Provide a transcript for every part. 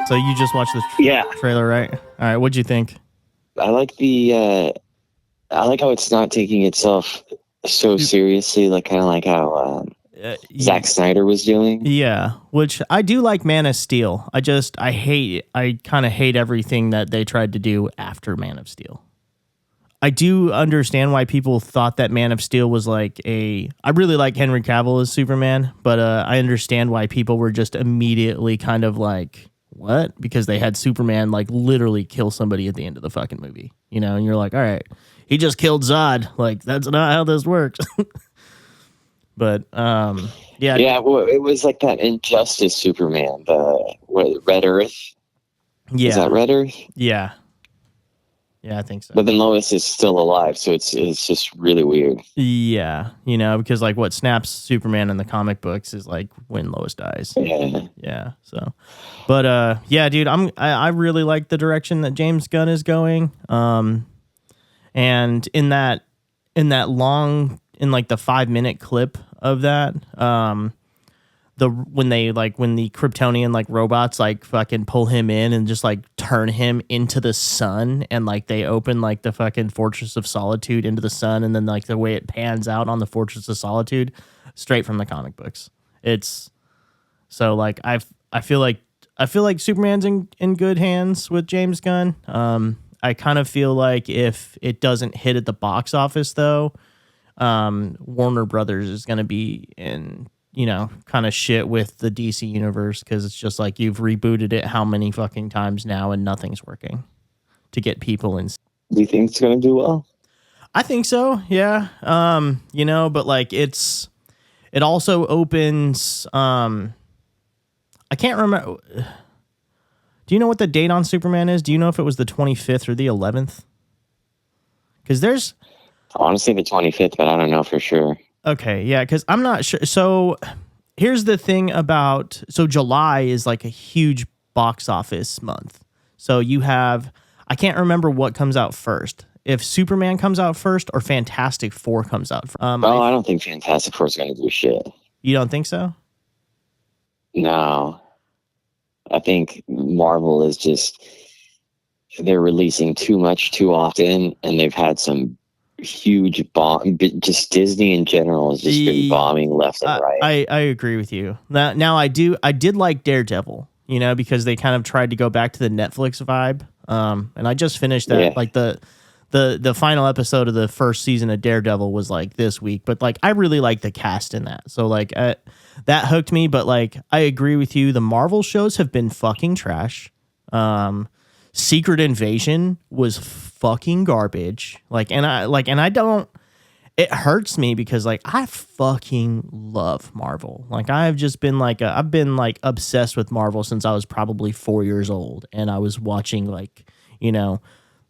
So you just watched the Yeah, trailer, right? All right, what'd you think? I like I like how it's not taking itself so seriously, like kind of like how Zack Snyder was doing. Yeah, which I do like Man of Steel. I kind of hate everything that they tried to do after Man of Steel. I do understand why people thought that Man of Steel was like I really like Henry Cavill as Superman, but I understand why people were just immediately kind of like, what? Because they had Superman like literally kill somebody at the end of the fucking movie, you know? And you're like, all right, he just killed Zod. Like, that's not how this works. But, Yeah, well, it was like that Injustice Superman, Red Earth. yeah, Is that Red Earth? yeah, I think so. But then Lois is still alive, so it's just really weird. Yeah, you know, because like what snaps Superman in the comic books is like when Lois dies. Yeah. So, but yeah, dude, I really like the direction that James Gunn is going. And in like the 5-minute clip of that, when the Kryptonian like robots like fucking pull him in and just like turn him into the sun, and like they open like the fucking Fortress of Solitude into the sun, and then like the way it pans out on the Fortress of Solitude, straight from the comic books. It's so like I feel like Superman's in good hands with James Gunn. I kind of feel like if it doesn't hit at the box office though, Warner Brothers is going to be in, you know, kind of shit with the DC universe, because it's just like you've rebooted it how many fucking times now and nothing's working to get people in. Do you think it's going to do well? I think so, yeah. You know, but like it also opens. I can't remember. Do you know what the date on Superman is? Do you know if it was the 25th or the 11th? Because there's honestly the 25th, but I don't know for sure. Okay, yeah, because I'm not sure. So here's the thing about, July is like a huge box office month. So you have, I can't remember what comes out first. If Superman comes out first or Fantastic Four comes out first. I don't think Fantastic Four is going to do shit. You don't think so? No. I think Marvel is just, they're releasing too much too often, and they've had some huge bomb. Just Disney in general has just been bombing left and right. I agree with you. Now I did like Daredevil, you know, because they kind of tried to go back to the Netflix vibe. And I just finished that. Yeah. Like the final episode of the first season of Daredevil was like this week, but like I really like the cast in that. So like that hooked me, but like I agree with you. The Marvel shows have been fucking trash. Secret Invasion was fucking garbage. And I don't, it hurts me because like I fucking love Marvel. Like I've just been I've been like obsessed with Marvel since I was probably 4 years old, and I was watching like, you know,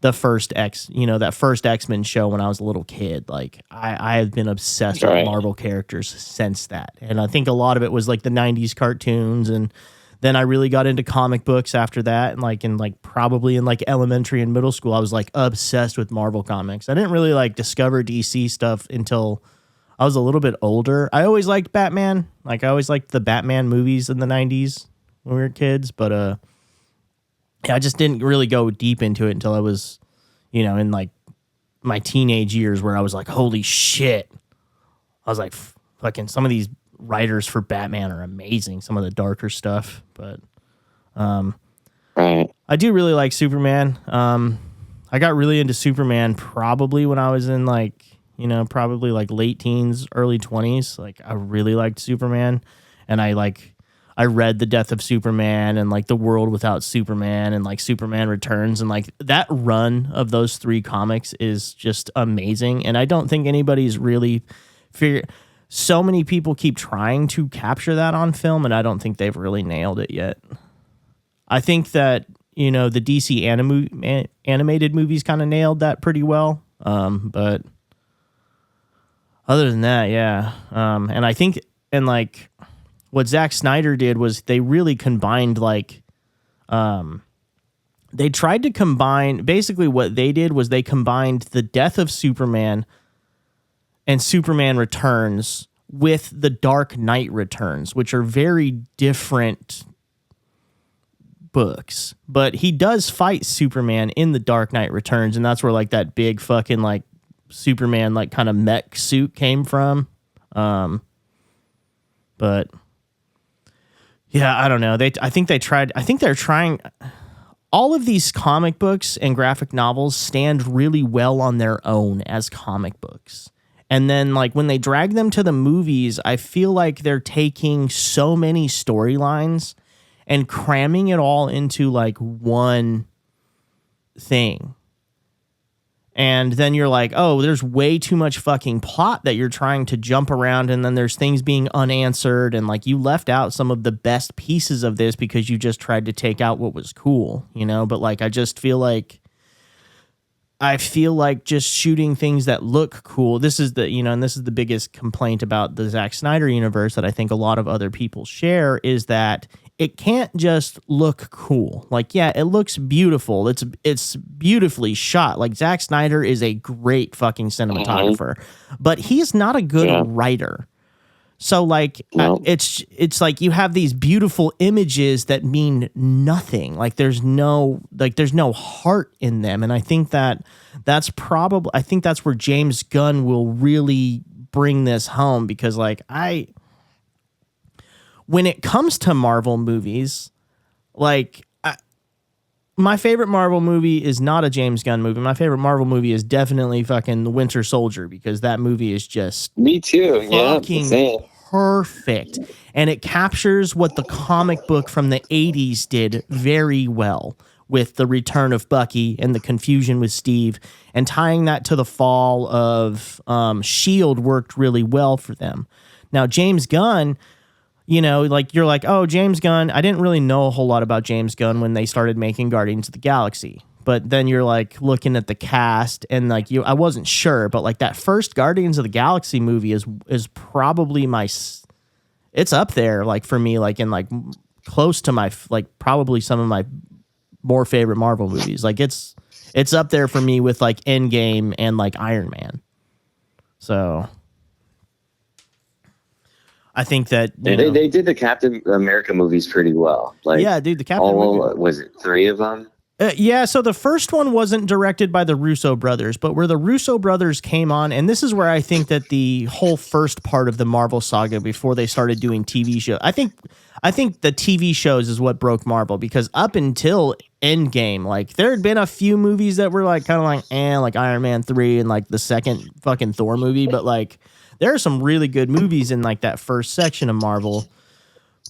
that first X-Men show when I was a little kid. Like I have been obsessed with Marvel characters since that. And I think a lot of it was like the 90s cartoons, and then I really got into comic books after that, and probably in like elementary and middle school, I was like obsessed with Marvel comics. I didn't really like discover DC stuff until I was a little bit older. I always liked Batman. Like I always liked the Batman movies in the 90s when we were kids, but yeah, I just didn't really go deep into it until I was, you know, in like my teenage years, where I was like, holy shit. I was like, fucking some of these writers for Batman are amazing, some of the darker stuff, but I do really like Superman. I got really into Superman probably when I was in like, you know, probably like late teens, early 20s. Like I really liked Superman, and I read The Death of Superman and like The World Without Superman and like Superman Returns, and like that run of those 3 comics is just amazing. And I don't think anybody's really figured. So many people keep trying to capture that on film, and I don't think they've really nailed it yet. I think that, you know, the DC animated movies kind of nailed that pretty well. But other than that, yeah. And I think, and like what Zack Snyder did was they really combined they tried to combine, basically what they did was they combined the death of Superman and Superman Returns with The Dark Knight Returns, which are very different books, but he does fight Superman in The Dark Knight Returns, and that's where like that big fucking like Superman like kind of mech suit came from. But yeah, I don't know. I think they're trying. All of these comic books and graphic novels stand really well on their own as comic books. And then like when they drag them to the movies, I feel like they're taking so many storylines and cramming it all into like one thing. And then you're like, oh, there's way too much fucking plot that you're trying to jump around. And then there's things being unanswered. And like you left out some of the best pieces of this because you just tried to take out what was cool, you know? But like, I feel like just shooting things that look cool. This is and this is the biggest complaint about the Zack Snyder universe that I think a lot of other people share, is that it can't just look cool. Like, yeah, it looks beautiful. It's beautifully shot. Like Zack Snyder is a great fucking cinematographer, but he's not a good writer. So like, it's like you have these beautiful images that mean nothing. Like there's no heart in them. And I think that's where James Gunn will really bring this home, because like when it comes to Marvel movies, like my favorite Marvel movie is not a James Gunn movie. My favorite Marvel movie is definitely fucking The Winter Soldier, because that movie is just me too. Fucking perfect. And it captures what the comic book from the 80s did very well, with the return of Bucky and the confusion with Steve, and tying that to the fall of S.H.I.E.L.D. worked really well for them. Now, James Gunn, you know, like you're like, oh, James Gunn. I didn't really know a whole lot about James Gunn when they started making Guardians of the Galaxy. But then you're like looking at the cast and like I wasn't sure, but like that first Guardians of the Galaxy movie is probably it's up there like for me, like in like close to my like probably some of my more favorite Marvel movies. Like it's up there for me with like Endgame and like Iron Man. So I think that they did the Captain America movies pretty well. Like, yeah, dude, the Captain America, was it 3 of them? Yeah, so the first one wasn't directed by the Russo brothers, but where the Russo brothers came on, and this is where I think that the whole first part of the Marvel saga before they started doing TV shows, I think the TV shows is what broke Marvel, because up until Endgame, like there had been a few movies that were like kind of like Iron Man 3 and like the second fucking Thor movie, but like there are some really good movies in like that first section of Marvel.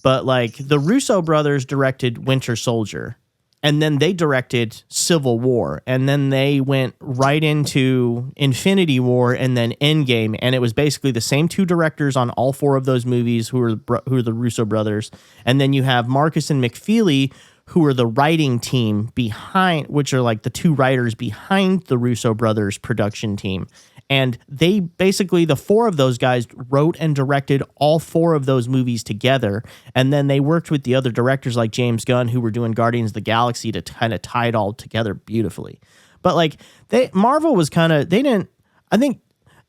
But like the Russo brothers directed Winter Soldier, and then they directed Civil War, and then they went right into Infinity War and then Endgame, and it was basically the same 2 directors on all 4 of those movies who are the Russo brothers. And then you have Marcus and McFeely, who are the writing team behind, which are like the 2 writers behind the Russo brothers production team. And they basically, the 4 of those guys wrote and directed all 4 of those movies together. And then they worked with the other directors like James Gunn, who were doing Guardians of the Galaxy, to kind of tie it all together beautifully. But like Marvel was kind of, I think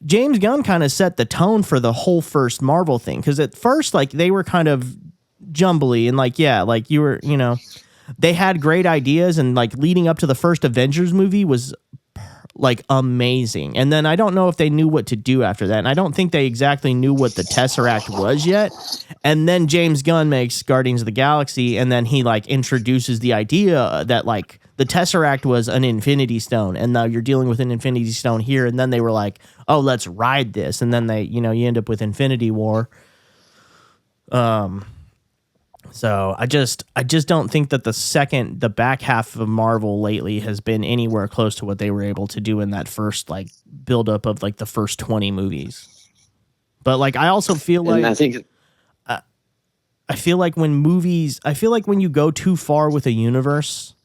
James Gunn kind of set the tone for the whole first Marvel thing. Cause at first, like they were kind of jumbly and like, yeah, like you were, you know, they had great ideas, and like leading up to the first Avengers movie was like amazing. And then I don't know if they knew what to do after that. And I don't think they exactly knew what the Tesseract was yet. And then James Gunn makes Guardians of the Galaxy, and then he like introduces the idea that like the Tesseract was an Infinity Stone, and now you're dealing with an Infinity Stone here. And then they were like, oh, let's ride this. And then they, you know, you end up with Infinity War. So I just don't think that the back half of Marvel lately has been anywhere close to what they were able to do in that first like buildup of like the first 20 movies. But like I also feel like I feel like when you go too far with a universe,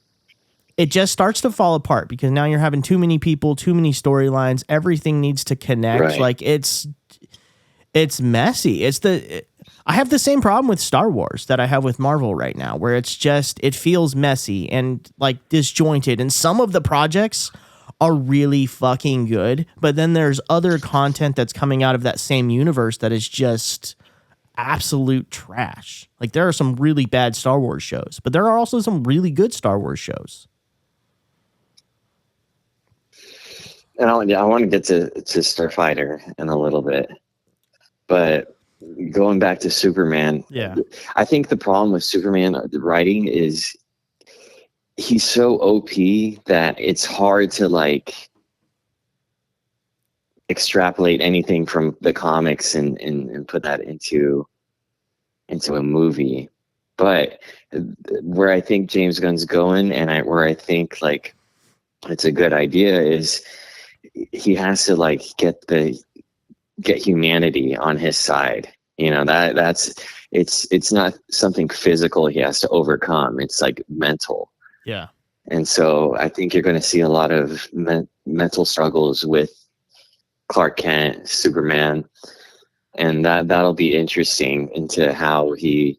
it just starts to fall apart, because now you're having too many people, too many storylines, everything needs to connect. Right. Like it's messy. I have the same problem with Star Wars that I have with Marvel right now, where it feels messy and like disjointed. And some of the projects are really fucking good, but then there's other content that's coming out of that same universe that is just absolute trash. Like, there are some really bad Star Wars shows, but there are also some really good Star Wars shows. And I want to get to Starfighter in a little bit, but going back to Superman, Yeah. I think the problem with Superman the writing is he's so OP that it's hard to like extrapolate anything from the comics and put that into a movie. But where I think James Gunn's going, and where I think like it's a good idea, is he has to like get humanity on his side. You know, it's not something physical he has to overcome. It's like mental. Yeah. And so I think you're going to see a lot of mental struggles with Clark Kent, Superman, and that'll be interesting into how he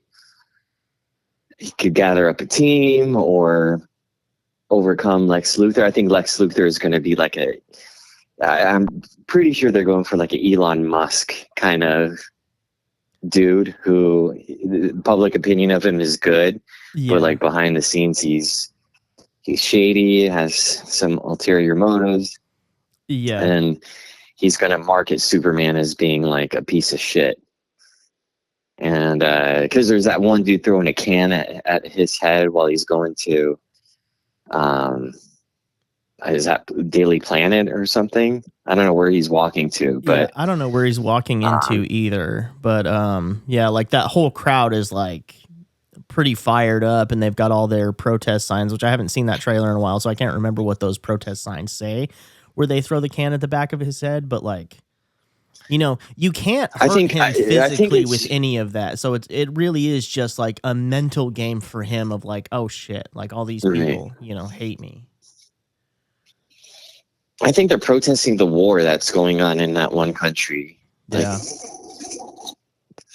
could gather up a team or overcome Lex Luthor. I think Lex Luthor is going to be like I'm pretty sure they're going for like an Elon Musk kind of dude who public opinion of him is good, but like behind the scenes he's shady, has some ulterior motives. Yeah. And he's going to market Superman as being like a piece of shit. And because there's that one dude throwing a can at his head while he's going to is that Daily Planet or something? I don't know where he's walking to, but yeah, I don't know where he's walking into either. But yeah, like that whole crowd is like pretty fired up, and they've got all their protest signs, which I haven't seen that trailer in a while, so I can't remember what those protest signs say, where they throw the can at the back of his head. But like, you know, you can't hurt him physically with any of that. So it really is just like a mental game for him of like, oh shit, like all these people, you know, hate me. I think they're protesting the war that's going on in that one country. Yeah.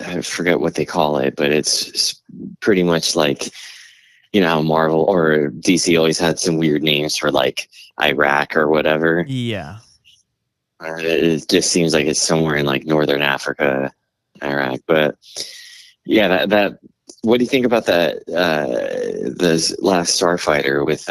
I forget what they call it, but it's pretty much like, you know, how Marvel or DC always had some weird names for like Iraq or whatever. Yeah. It just seems like it's somewhere in like Northern Africa, Iraq. But yeah, that what do you think about that? The last Starfighter with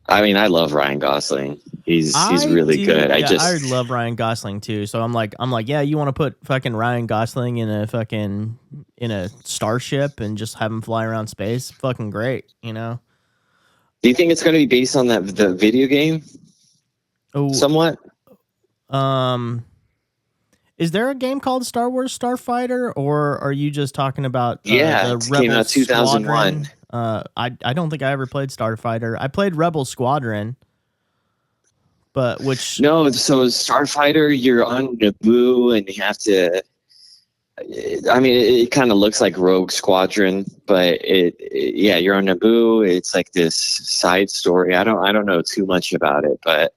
I mean, I love Ryan Gosling. He's really good. Yeah, I love Ryan Gosling too. So I'm like, yeah, you want to put fucking Ryan Gosling in a starship and just have him fly around space? Fucking great, you know. Do you think it's going to be based on the video game? Oh, somewhat. Is there a game called Star Wars Starfighter, or are you just talking about the Rebel came out 2001? Squadron? I don't think I ever played Starfighter. I played Rebel Squadron, but which no. So Starfighter, you're on Naboo, and you have to. I mean, it kind of looks like Rogue Squadron, but yeah, you're on Naboo. It's like this side story. I don't know too much about it, but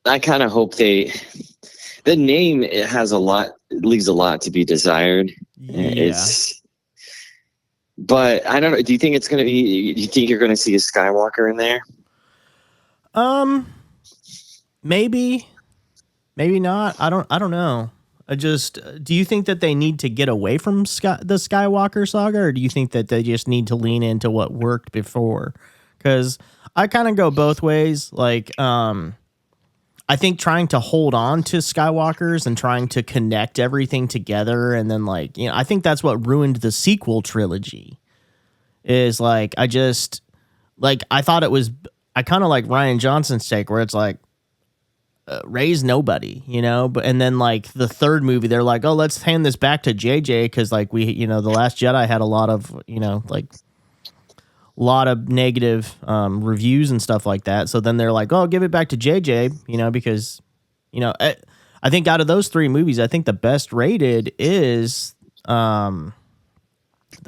I kind of hope the name leaves a lot to be desired. Yeah. But I don't know. Do you think it's going to be? Do you think you're going to see a Skywalker in there? Maybe not. I don't know. Do you think that they need to get away from the Skywalker saga, or do you think that they just need to lean into what worked before? Because I kind of go both ways. Like, I think trying to hold on to Skywalkers and trying to connect everything together, and then like, you know, I think that's what ruined the sequel trilogy. Is like, I thought it was, I kind of like Rian Johnson's take, where it's like, Rey's nobody, you know, and then like the third movie, they're like, oh, let's hand this back to JJ, because like the Last Jedi had a lot of, you know, like lot of negative reviews and stuff like that. So then they're like, oh, give it back to JJ, you know, because, you know, I think out of those three movies, I think the best rated is the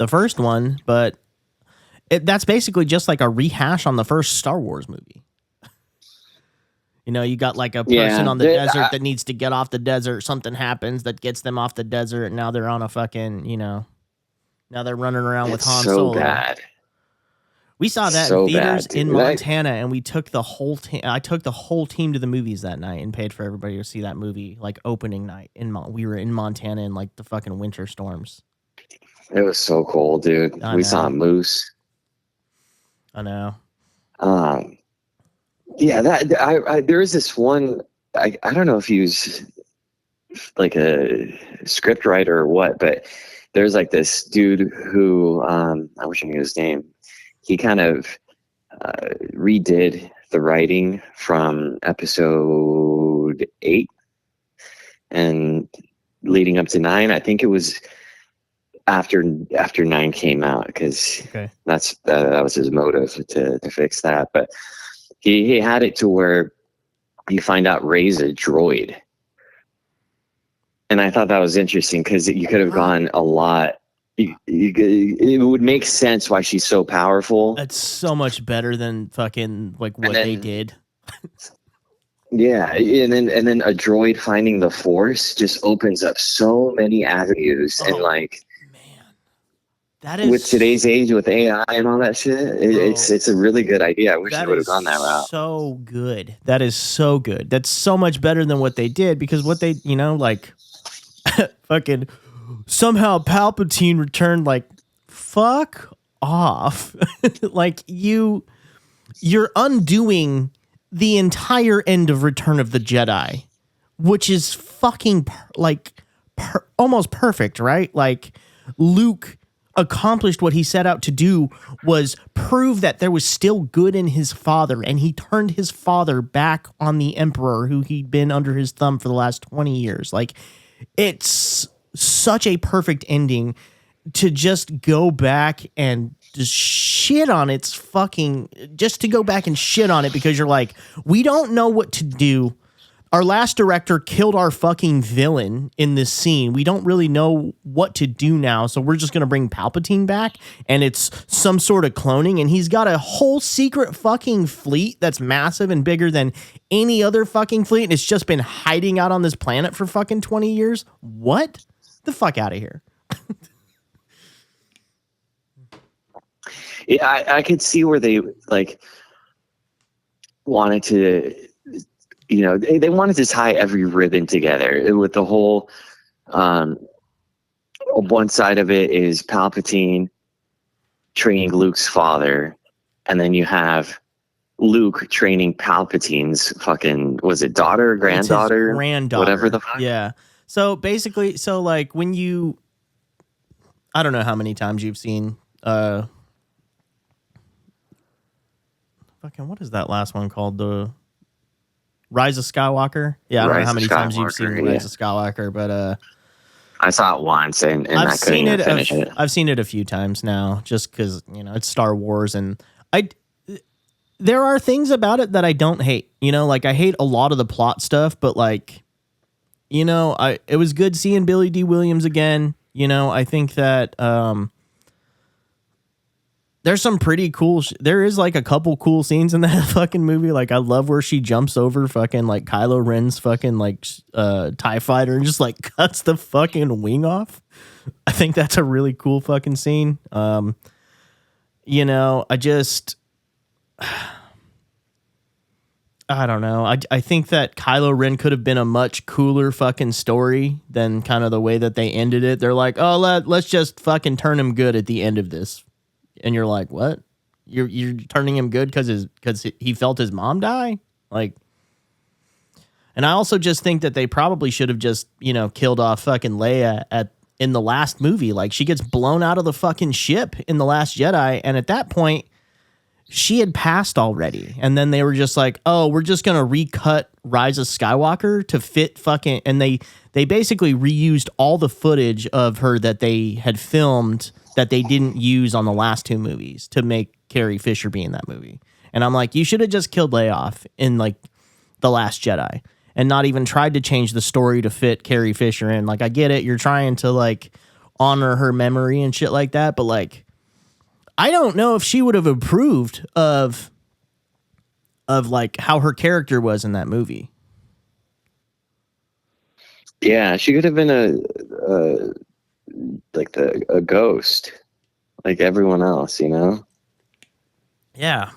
first one, but that's basically just like a rehash on the first Star Wars movie. You know, you got like a person on the desert that needs to get off the desert. Something happens that gets them off the desert, and now they're on a fucking, you know, now they're running around with Han Solo. Bad. We saw that so in theaters bad, in Montana, and we took the whole team. I took the whole team to the movies that night and paid for everybody to see that movie, like opening night. We were in Montana in like the fucking winter storms. It was so cold, dude. We saw moose. I know. Yeah, there is this one. I don't know if he was like a script writer or what, but there's like this dude who I wish I knew his name. He kind of redid the writing from episode 8 and leading up to 9. I think it was after 9 came out, because that was his motive to fix that. But he had it to where you find out Rey's a droid, and I thought that was interesting because you could have gone a lot. It would make sense why she's so powerful. That's so much better than fucking like what they did. Yeah, and then a droid finding the Force just opens up so many avenues, and like, man, that is with today's age with AI and all that shit, it's a really good idea. I wish they would have gone that route. So good. That is so good. That's so much better than what they did, because what they, like, fucking somehow Palpatine returned. Like, fuck off. Like, you're undoing the entire end of Return of the Jedi, which is fucking almost perfect, right? Like, Luke accomplished what he set out to do, was prove that there was still good in his father, and he turned his father back on the Emperor, who he'd been under his thumb for the last 20 years. Like, it's such a perfect ending to just go back and just shit on its fucking, just to go back and shit on it, because you're like, we don't know what to do. Our last director killed our fucking villain in this scene. We don't really know what to do now, so we're just going to bring Palpatine back, and it's some sort of cloning, and he's got a whole secret fucking fleet that's massive and bigger than any other fucking fleet, and it's just been hiding out on this planet for fucking 20 years? What? The fuck out of here. Yeah, I could see where they like wanted to, they wanted to tie every ribbon together with the whole. One side of it is Palpatine training Luke's father, and then you have Luke training Palpatine's fucking, was it daughter or granddaughter? Whatever the fuck. Yeah. So basically, like when you, I don't know how many times you've seen fucking, what is that last one called? The Rise of Skywalker? Yeah, I don't know how many times you've seen Rise of Skywalker, but I saw it once, and I couldn't even finish it. I've seen it a few times now, just because, it's Star Wars, and there are things about it that I don't hate. Like, I hate a lot of the plot stuff, but like, it was good seeing Billy D. Williams again. I think that there's some pretty cool. There is like a couple cool scenes in that fucking movie. Like, I love where she jumps over fucking like Kylo Ren's fucking like TIE fighter and just like cuts the fucking wing off. I think that's a really cool fucking scene. I just, I don't know. I think that Kylo Ren could have been a much cooler fucking story than kind of the way that they ended it. They're like, oh, let's just fucking turn him good at the end of this. And you're like, what? You're turning him good because he felt his mom die? Like, and I also just think that they probably should have just, killed off fucking Leia in the last movie. Like, she gets blown out of the fucking ship in The Last Jedi, and at that point, she had passed already. And then they were just like, oh, we're just going to recut Rise of Skywalker to fit fucking, and they basically reused all the footage of her that they had filmed that they didn't use on the last 2 movies to make Carrie Fisher be in that movie. And I'm like, you should have just killed Leia off in like The Last Jedi and not even tried to change the story to fit Carrie Fisher in. Like, I get it. You're trying to like honor her memory and shit like that. But like, I don't know if she would have approved of like how her character was in that movie. Yeah, she could have been a ghost, like everyone else, Yeah.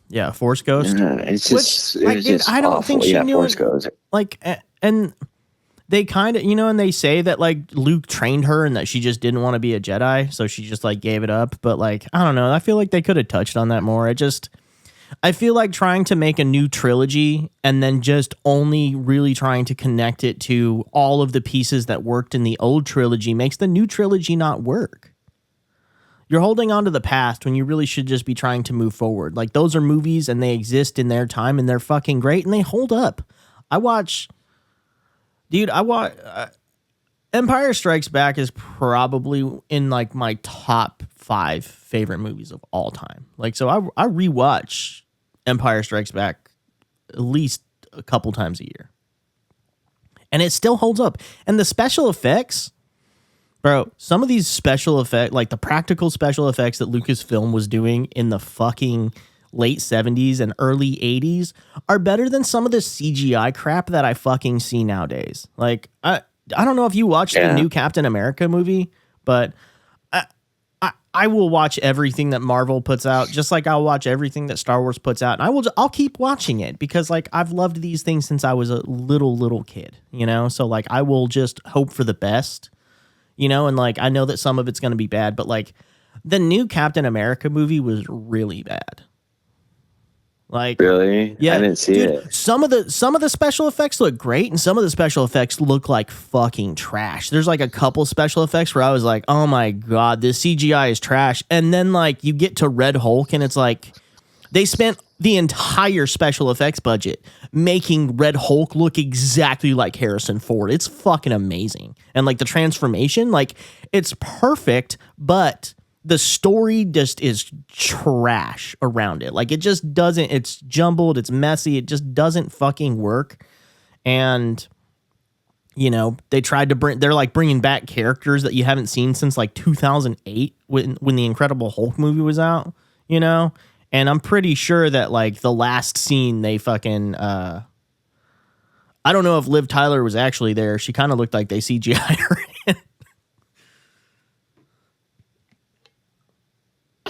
Yeah, Force Ghost. It's just, Which, like, dude, I don't awful. think she knew Force it. Ghost. Like, and they kind of, and they say that like Luke trained her and that she just didn't want to be a Jedi, so she just like gave it up. But like, I don't know. I feel like they could have touched on that more. I feel like trying to make a new trilogy and then just only really trying to connect it to all of the pieces that worked in the old trilogy makes the new trilogy not work. You're holding on to the past when you really should just be trying to move forward. Like, those are movies and they exist in their time and they're fucking great and they hold up. I watch Empire Strikes Back is probably in like my top 5 favorite movies of all time. Like, so I rewatch Empire Strikes Back at least a couple times a year. And it still holds up. And the special effects, bro, some of these special effects, like the practical special effects that Lucasfilm was doing in the fucking late 70s and early 80s are better than some of the CGI crap that I fucking see nowadays. Like, I don't know if you watched the new Captain America movie, but I will watch everything that Marvel puts out, just like I'll watch everything that Star Wars puts out. And I'll keep watching it because like I've loved these things since I was a little kid, So like I will just hope for the best, and like I know that some of it's going to be bad, but like the new Captain America movie was really bad. Like, really? Yeah, I didn't see it. Some of the special effects look great, and some of the special effects look like fucking trash. There's like a couple special effects where I was like, "Oh my god, this CGI is trash." And then like you get to Red Hulk, and it's like they spent the entire special effects budget making Red Hulk look exactly like Harrison Ford. It's fucking amazing, and like the transformation, like it's perfect, but the story just is trash around it. Like it just doesn't, it's jumbled, it's messy, it just doesn't fucking work. And they tried to they're like bringing back characters that you haven't seen since like 2008 when the Incredible Hulk movie was out, and I'm pretty sure that like the last scene they fucking I don't know if Liv Tyler was actually there. She kind of looked like they CGI'd her in.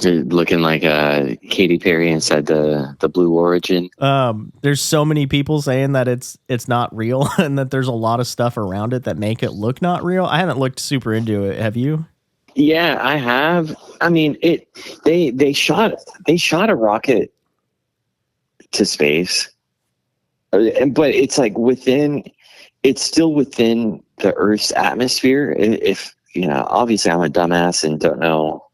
Looking like Katy Perry inside the Blue Origin. There's so many people saying that it's not real and that there's a lot of stuff around it that make it look not real. I haven't looked super into it. Have you? Yeah, I have. I mean, they shot a rocket to space, but it's like it's still within the Earth's atmosphere. If obviously I'm a dumbass and don't know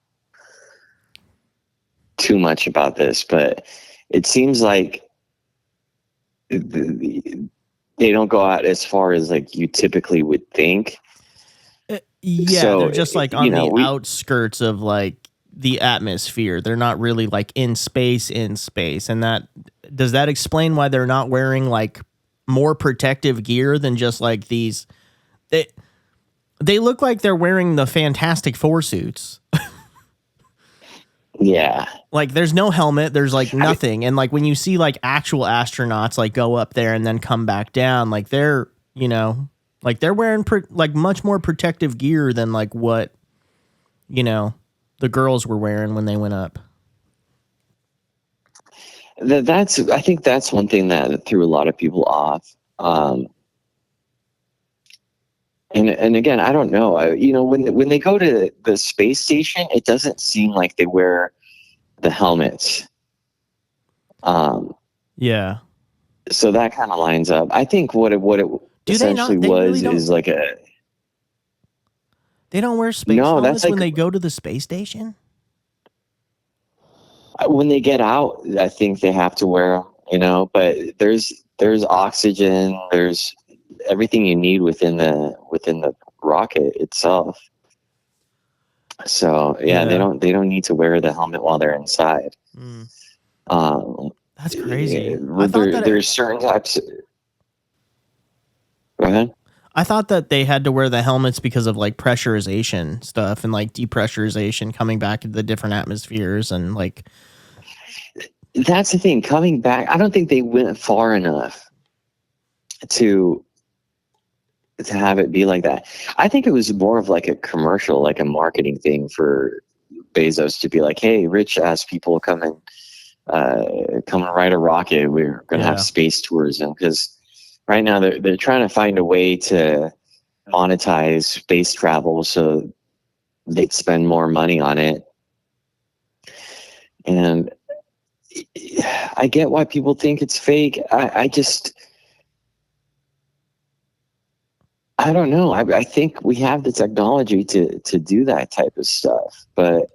too much about this, but it seems like they don't go out as far as like you typically would think. Yeah, so, they're just like on the outskirts of like the atmosphere. They're not really like in space. And does that explain why they're not wearing like more protective gear than just like these? They look like they're wearing the Fantastic Four suits. Yeah. Like there's no helmet, there's like nothing. And like when you see like actual astronauts like go up there and then come back down, like they're, like they're wearing like much more protective gear than like what, the girls were wearing when they went up. I think that's one thing that threw a lot of people off. And again, I don't know. When they go to the space station, it doesn't seem like they wear the helmets. Yeah. So that kind of lines up. I think what it essentially was is like a. They don't wear space helmets when they go to the space station. When they get out, I think they have to wear them. But there's oxygen. There's everything you need within the rocket itself. So yeah, they don't need to wear the helmet while they're inside. That's crazy. There's certain types. Go ahead. I thought that they had to wear the helmets because of like pressurization stuff and like depressurization coming back into the different atmospheres and like. That's the thing. Coming back, I don't think they went far enough to have it be like that. I think it was more of like a commercial, like a marketing thing for Bezos to be like, hey, rich ass people come and come and ride a rocket. We're going to have space tourism, because right now they're trying to find a way to monetize space travel so they'd spend more money on it. And I get why people think it's fake. I don't know. I think we have the technology to do that type of stuff. But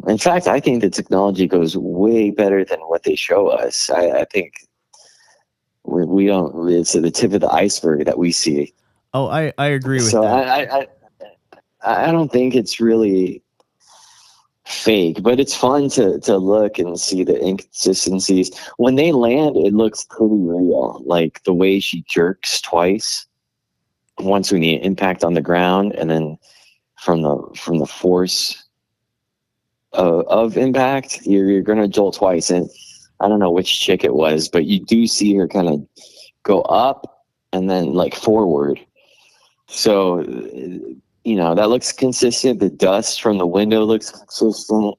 in fact, I think the technology goes way better than what they show us. I think we don't. It's at the tip of the iceberg that we see. Oh, I agree with so that. I don't think it's really fake, but it's fun to look and see the inconsistencies. When they land, it looks pretty real. Like the way she jerks twice, once when the impact on the ground, and then from the force of impact, you're gonna jolt twice. And I don't know which chick it was, but you do see her kind of go up and then like forward. So, that looks consistent. The dust from the window looks consistent.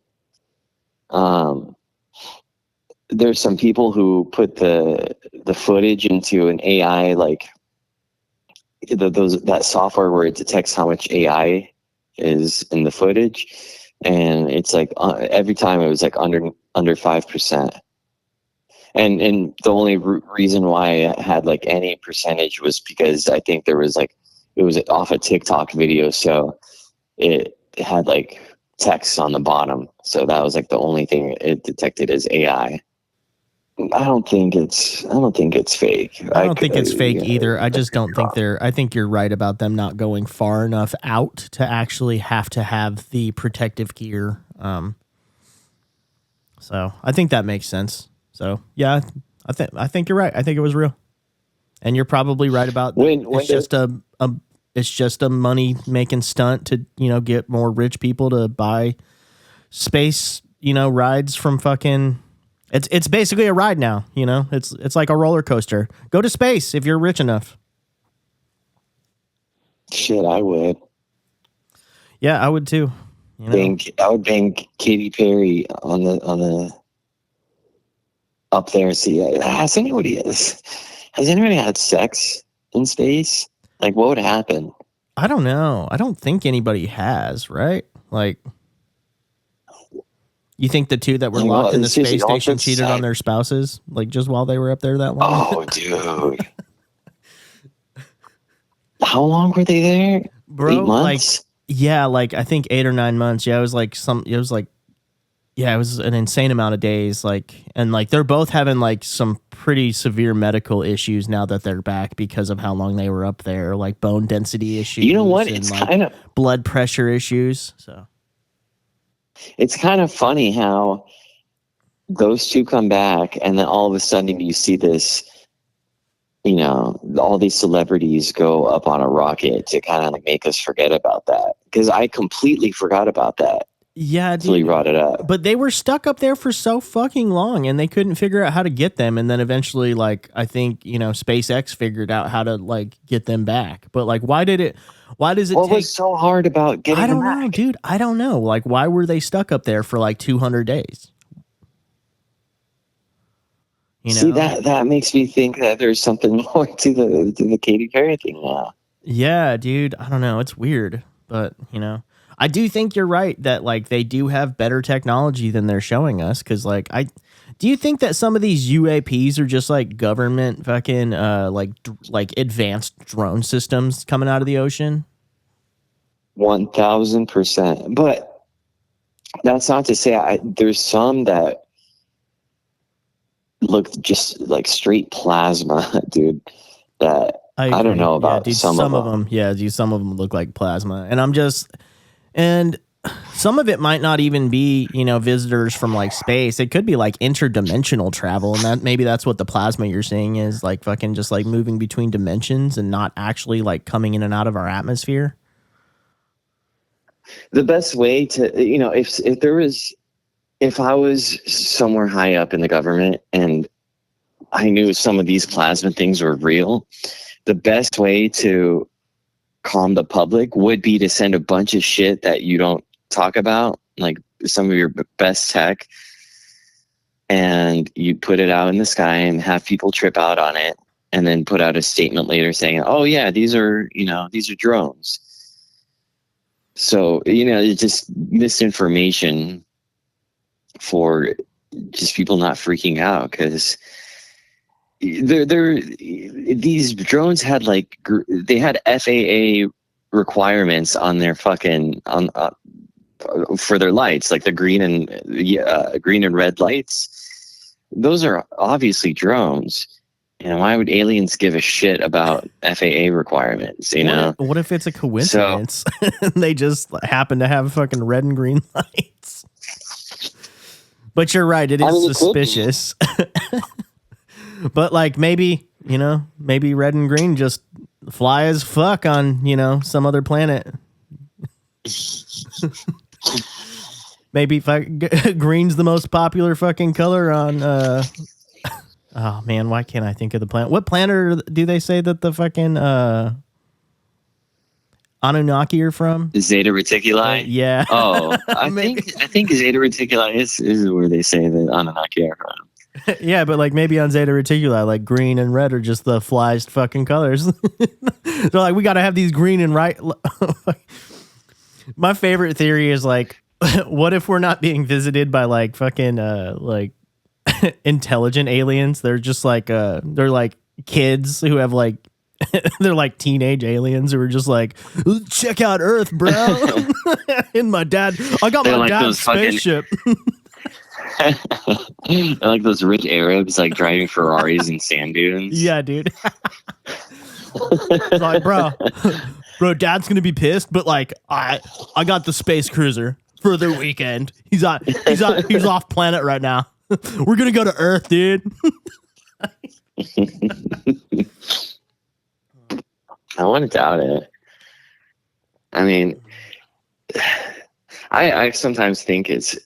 There's some people who put the footage into an AI, like that software where it detects how much AI is in the footage, and it's like every time it was like under 5%. And the only reason why it had like any percentage was because I think there was like, it was off a TikTok video, so it had like text on the bottom. So that was like the only thing it detected as AI. I don't think it's fake. I don't think it's fake either. I just don't think I think you're right about them not going far enough out to actually have to have the protective gear. So I think that makes sense. So yeah, I think you're right. I think it was real, and you're probably right about it's just a money making stunt to get more rich people to buy space rides from fucking. It's basically a ride now. It's like a roller coaster. Go to space if you're rich enough. Shit, I would. Yeah, I would too. I would bank Katy Perry on the up there. See, has anybody had sex in space? Like, what would happen? I don't know. I don't think anybody has, right? Like, you think the two that were locked in the space station cheated on their spouses, like just while they were up there that long? Oh, dude. How long were they there? Bro, 8 months? Like I think 8 or 9 months. Yeah, it was an insane amount of days. And they're both having like some pretty severe medical issues now that they're back because of how long they were up there, like bone density issues. You know what? It's kind of blood pressure issues. So it's kind of funny how those two come back, and then all of a sudden you see this, all these celebrities go up on a rocket to kind of like make us forget about that. Because I completely forgot about that. Yeah, until you brought it up. But they were stuck up there for so fucking long, and they couldn't figure out how to get them. And then eventually, I think SpaceX figured out how to get them back. But why does it? What was so hard about getting them back? I don't know, dude. I don't know. Why were they stuck up there for 200 days? See, that makes me think that there's something more to the Katy Perry thing now. Yeah, dude. I don't know. It's weird, but I do think you're right that they do have better technology than they're showing us. Because do you think that some of these UAPs are just government fucking advanced drone systems coming out of the ocean? 1000%. But that's not to say there's some that look just like straight plasma, dude. That I don't know about. Some of them. Yeah, dude. Some of them look like plasma, and some of it might not even be, visitors from space. It could be interdimensional travel. And maybe that's what the plasma you're seeing is fucking just moving between dimensions and not actually coming in and out of our atmosphere. The best way to, if I was somewhere high up in the government and I knew some of these plasma things were real, the best way to calm the public would be to send a bunch of shit that you don't talk about, like some of your best tech, and you put it out in the sky and have people trip out on it, and then put out a statement later saying, "Oh yeah, these are drones." So it's just misinformation for just people not freaking out, because these drones had they had FAA requirements on their fucking for their lights, like the green and red lights. Those are obviously drones. And why would aliens give a shit about FAA requirements? What if it's a coincidence? So, they just happen to have fucking red and green lights. But you're right, it is suspicious. But like maybe red and green just fly as fuck on, some other planet. Maybe green's the most popular fucking color on oh man, why can't I think of the planet? What planet do they say that the fucking Anunnaki are from? Zeta Reticuli? Yeah. Oh, I think Zeta Reticuli is where they say that Anunnaki are from. Yeah, but like maybe on Zeta Reticuli, like green and red are just the flyest fucking colors. They're like, we got to have these green and right. My favorite theory is like, what if we're not being visited by like fucking like intelligent aliens? They're just like they're like kids who have like they're like teenage aliens who are just like, check out Earth, bro. And my dad, I got my dad's spaceship. They're like those rich Arabs like driving Ferraris in sand dunes. Yeah, dude. It's like, bro, dad's gonna be pissed, but like I got the space cruiser for the weekend. He's off planet right now. We're gonna go to Earth, dude. I want to doubt it. I mean, I sometimes think it's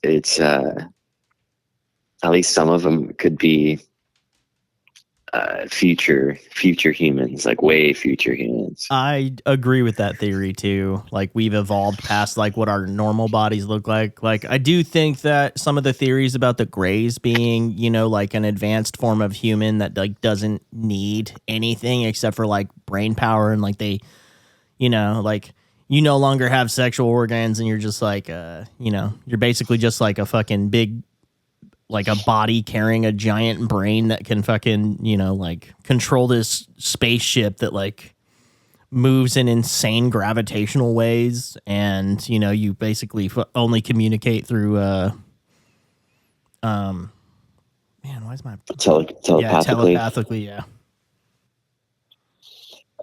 at least some of them could be future humans, like way future humans. I agree with that theory too. Like we've evolved past like what our normal bodies look like. Like I do think that some of the theories about the Greys being, like an advanced form of human that like doesn't need anything except for like brain power, and like they, like you no longer have sexual organs and you're just like you're basically just like a fucking big, like a body carrying a giant brain that can fucking, like control this spaceship that like moves in insane gravitational ways. And, you basically only communicate through, man, why is my telepathically? Yeah, telepathically. Yeah.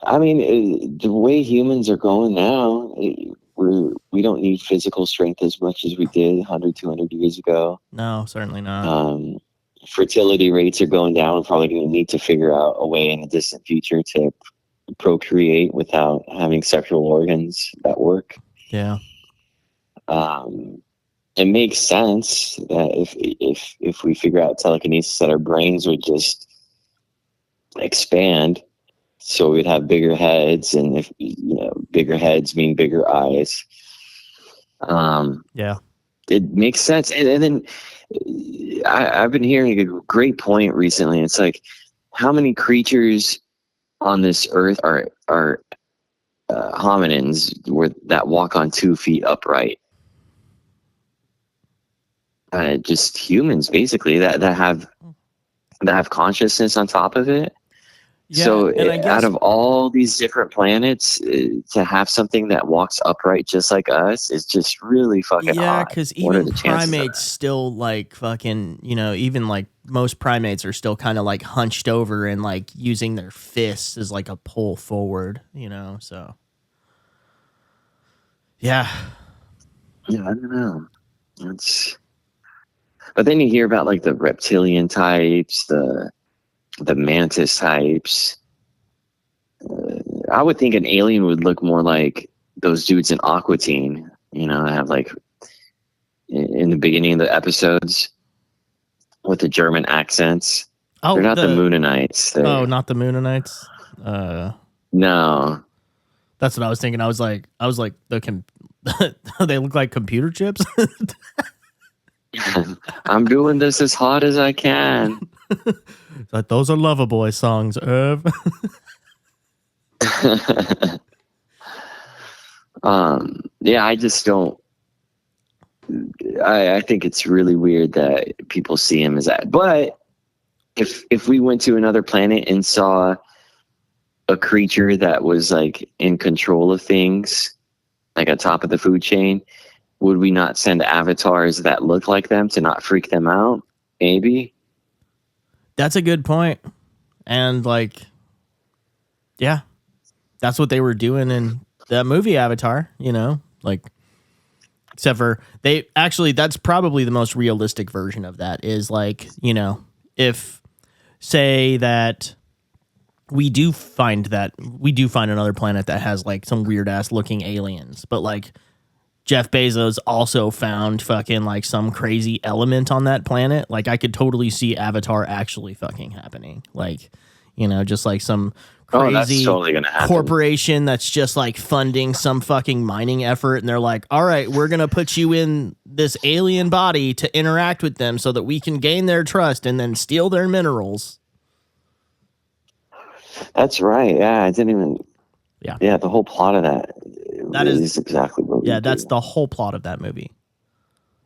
I mean, the way humans are going now, we don't need physical strength as much as we did 100, 200 years ago. No, certainly not. Fertility rates are going down. We're probably going to need to figure out a way in the distant future to procreate without having sexual organs that work. Yeah. It makes sense that if we figure out telekinesis, that our brains would just expand. So we'd have bigger heads, and if bigger heads mean bigger eyes. Yeah, it makes sense. And then I've been hearing a great point recently. It's like, how many creatures on this earth are hominins that walk on 2 feet upright? Just humans, basically, that have consciousness on top of it. Yeah, so out of all these different planets, to have something that walks upright just like us is just really fucking odd. Yeah, because even primates still like fucking, even like most primates are still kind of like hunched over and like using their fists as like a pull forward, so. Yeah. Yeah, I don't know. But then you hear about like the reptilian types, the mantis types. I would think an alien would look more like those dudes in Aqua Teen, have like in the beginning of the episodes with the German accents. Oh, they're not the Mooninites. Not the Mooninites. No, that's what I was thinking. I was like, they look like computer chips. I'm doing this as hard as I can. Like, those are Loverboy songs, Irv. Yeah, I just don't. I think it's really weird that people see him as that. But if we went to another planet and saw a creature that was like in control of things, like on top of the food chain, would we not send avatars that look like them to not freak them out? Maybe. That's a good point. And like, yeah, that's what they were doing in that movie Avatar, you know, like, except for they actually, that's probably the most realistic version of that is like, you know, if say that we do find another planet that has like some weird ass looking aliens, but like Jeff Bezos also found fucking like some crazy element on that planet. Like I could totally see Avatar actually fucking happening. Like, you know, just like some crazy that's totally gonna happen. Corporation that's just like funding some fucking mining effort. And they're like, all right, we're going to put you in this alien body to interact with them so that we can gain their trust and then steal their minerals. That's right. Yeah. I didn't even. Yeah. The whole plot of that is exactly what we do. That's the whole plot of that movie.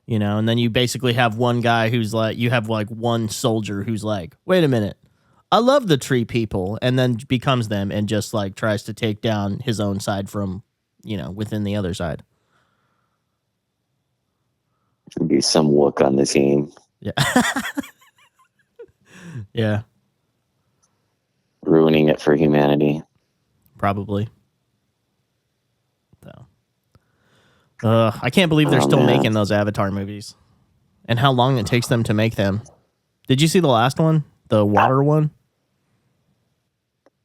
You know, and then you basically have one guy who's like, you have like one soldier who's like, wait a minute, I love the tree people, and then becomes them and just like tries to take down his own side from, you know, within the other side. There'd be some wook on the team. Yeah. Yeah. Ruining it for humanity. Probably. So, I can't believe they're still making those Avatar movies, and how long it takes them to make them. Did you see the last one, the water one?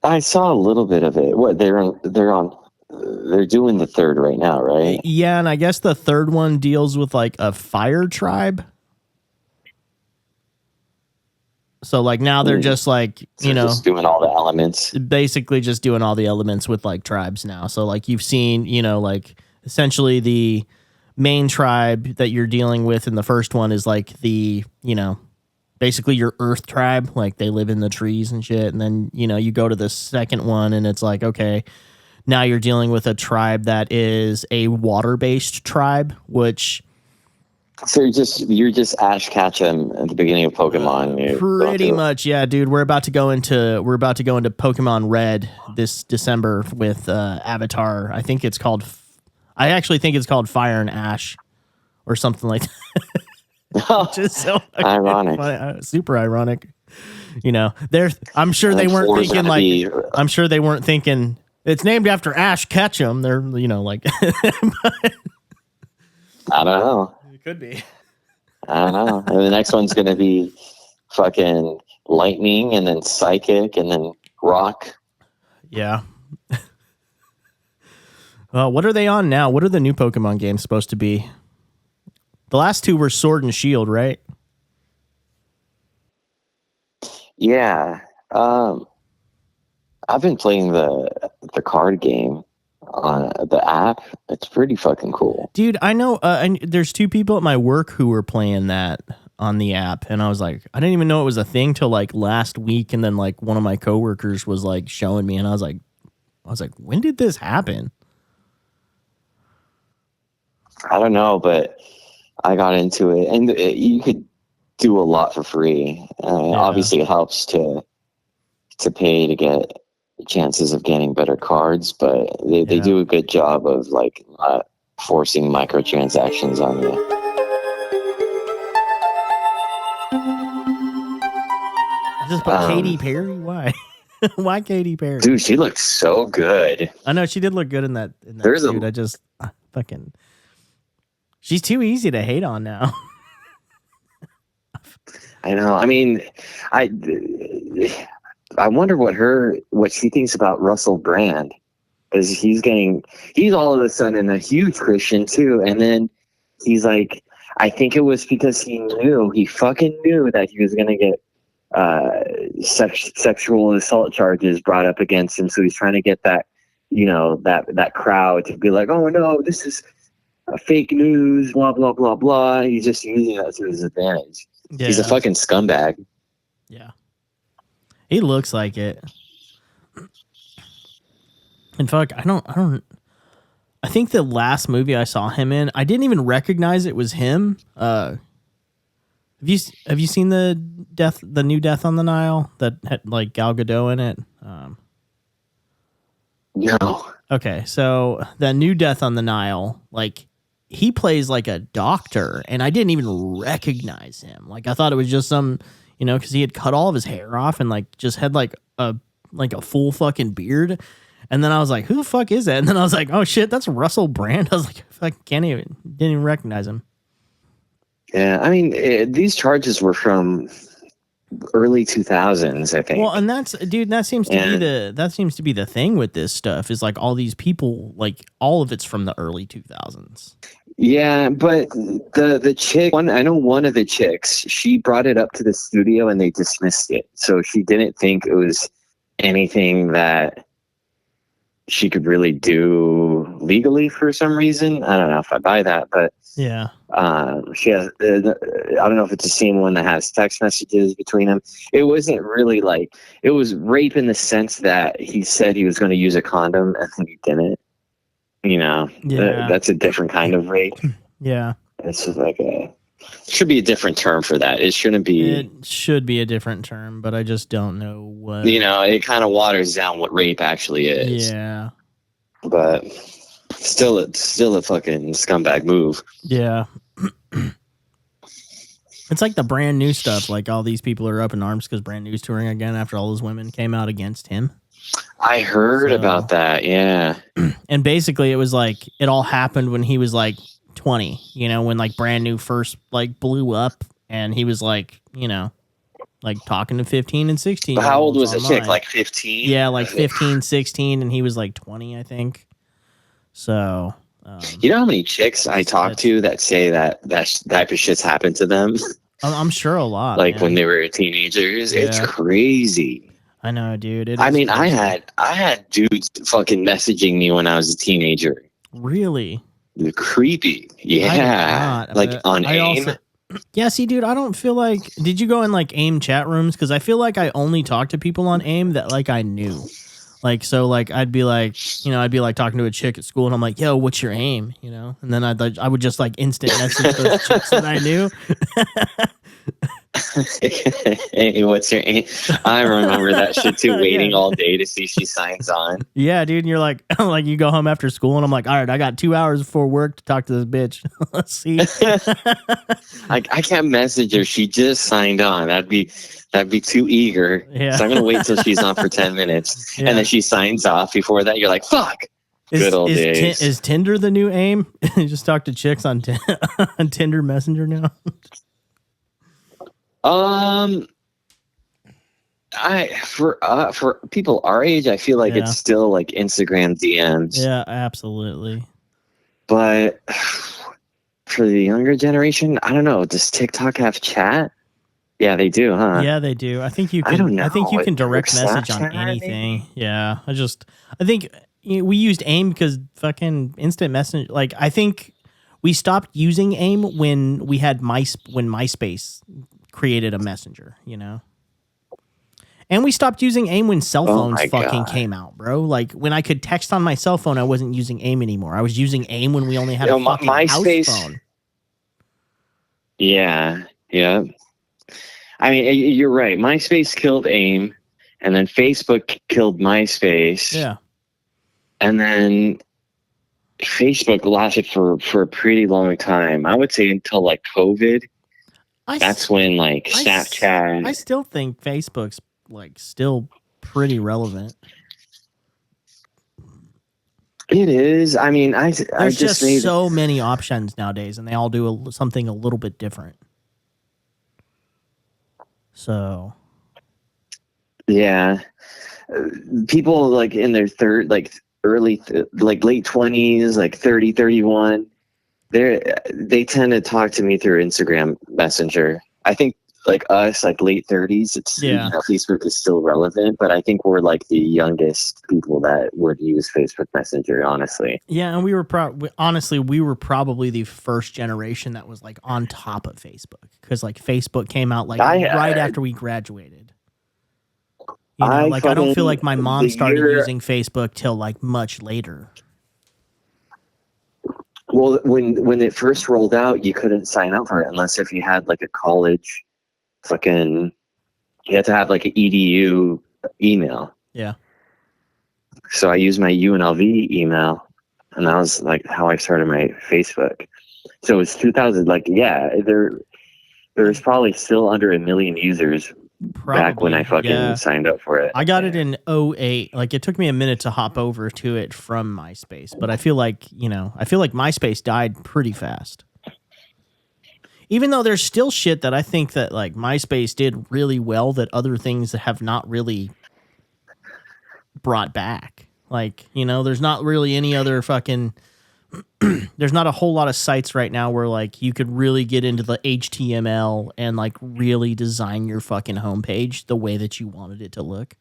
I saw a little bit of it. What they're doing the third right now, right? Yeah, and I guess the third one deals with like a fire tribe. So like now they're just like, you know, just doing all the elements. Basically just doing all the elements with like tribes now. So like you've seen, you know, like essentially the main tribe that you're dealing with in the first one is like the, you know, basically your earth tribe, like they live in the trees and shit. And then, you know, you go to the second one and it's like, okay, now you're dealing with a tribe that is a water-based tribe, which... So you're just Ash Ketchum at the beginning of Pokemon. Pretty much, yeah, dude. We're about to go into Pokemon Red this December with Avatar. I actually think it's called Fire and Ash or something like that. Just so ironic. Funny, super ironic. You know, I'm sure they weren't thinking like. I'm sure they weren't thinking it's named after Ash Ketchum. They're, you know, like. I don't know. It could be. I don't know. And the next one's going to be fucking lightning, and then psychic, and then rock. Yeah. What are they on now? What are the new Pokemon games supposed to be? The last two were Sword and Shield, right? Yeah. I've been playing the card game on the app. It's pretty fucking cool, dude. I know. There's two people at my work who were playing that on the app, and I was like, I didn't even know it was a thing till like last week, and then like one of my coworkers was like showing me, and I was like, when did this happen? I don't know, but I got into it, and you could do a lot for free. Obviously, it helps to pay to get chances of getting better cards, but they do a good job of like not forcing microtransactions on you. Is this about Katy Perry? Why? Why Katy Perry? Dude, she looks so good. I know she did look good in that suit. I just fucking. She's too easy to hate on now. I know. I mean, I wonder what she thinks about Russell Brand, because he's all of a sudden a huge Christian too, and then he's like, I think it was because he fucking knew that he was gonna get sexual assault charges brought up against him, so he's trying to get that, you know, that crowd to be like, oh no, this is fake news, blah blah blah blah. He's just using that to his advantage. Yeah. He's a fucking scumbag. Yeah. He looks like it. And fuck, I think the last movie I saw him in, I didn't even recognize it was him. Have you seen the new Death on the Nile that had like Gal Gadot in it? No. Okay, so the new Death on the Nile, like he plays like a doctor, and I didn't even recognize him. Like I thought it was just some, because he had cut all of his hair off and like just had like a full fucking beard. And then I was like, who the fuck is that? And then I was like, oh shit, that's Russell Brand. I was like, I didn't even recognize him. Yeah, I mean, these charges were from early 2000s, I think. Well, and that seems to be the thing with this stuff is like all these people, like all of it's from the early 2000s. Yeah, but the chick, I know one of the chicks, she brought it up to the studio and they dismissed it. So she didn't think it was anything that she could really do legally for some reason. I don't know if I buy that, but yeah, she has. I don't know if it's the same one that has text messages between them. It wasn't really like it was rape in the sense that he said he was going to use a condom and then he didn't. That's a different kind of rape. Yeah, it's just like should be a different term for that. It shouldn't be. It should be a different term, but I just don't know what. It kind of waters down what rape actually is. Yeah, but still a fucking scumbag move. Yeah. It's like the brand new stuff. Like all these people are up in arms because brand new's touring again after all those women came out against him. I heard about that. Yeah. And basically it was like it all happened when he was like 20, when like brand new first like blew up and he was like, like talking to 15 and 16. How old was the chick? Like 15? Yeah, like 15, 16, and he was like 20, I think. So, you know how many chicks I talk to that say that type of shit's happened to them? I'm sure a lot. Like when they were teenagers. Yeah. It's crazy. I know, dude. I mean, crazy. I had dudes fucking messaging me when I was a teenager. Really? Creepy. Yeah. Like on AIM. Yeah, see, dude, I don't feel like. Did you go in like AIM chat rooms? Because I feel like I only talked to people on AIM that like I knew. Like, so like I'd be like talking to a chick at school and I'm like, yo, what's your aim? And then I would just like instant message those chicks that I knew. Hey, what's your aim? I remember that shit too, waiting all day to see if she signs on. Yeah, dude. And you're like, you go home after school and I'm like, all right, I got 2 hours before work to talk to this bitch. Let's see. I can't message her. She just signed on. That'd be too eager. Yeah. So I'm going to wait till she's on for 10 minutes. Yeah. And then she signs off. Before that, you're like, fuck. Good old days. Is Tinder the new aim? You just talk to chicks on Tinder Messenger now? For people our age, I feel like it's still like Instagram DMs. Yeah, absolutely. But for the younger generation, I don't know. Does TikTok have chat? Yeah, they do, huh? Yeah, they do. I think you can. I don't know. I think you can direct message on anything. Maybe? Yeah, I think we used AIM because fucking instant message. Like, I think we stopped using AIM when we had when MySpace created a messenger, And we stopped using AIM when cell phones came out, bro. Like when I could text on my cell phone, I wasn't using AIM anymore. I was using AIM when we only had a fucking MySpace house phone. Yeah. I mean, you're right. MySpace killed AIM, and then Facebook killed MySpace. Yeah. And then Facebook lasted for a pretty long time. I would say until like COVID. That's when like Snapchat. I still think Facebook's like still pretty relevant. It is. I mean, there's just so many options nowadays, and they all do something a little bit different. So, yeah, people like in their late 20s, like 30, 31. They tend to talk to me through Instagram Messenger. I think like us, like late 30s, it's Facebook is still relevant, but I think we're like the youngest people that would use Facebook Messenger, honestly. Yeah, and we were we were probably the first generation that was like on top of Facebook, because like Facebook came out like right after we graduated. You know, like I don't feel like my mom started using Facebook till like much later. Well, when it first rolled out, you couldn't sign up for it unless if you had like a college you had to have like an EDU email. Yeah. So I used my UNLV email, and that was like how I started my Facebook. So it's 2000. Like, yeah, there's probably still under 1 million users back when I fucking signed up for it. I got it in 2008. Like, it took me a minute to hop over to it from MySpace, but I feel like MySpace died pretty fast. Even though there's still shit that I think that like MySpace did really well that other things that have not really brought back. Like, you know, there's not really any other fucking there's not a whole lot of sites right now where like you could really get into the HTML and like really design your fucking homepage the way that you wanted it to look.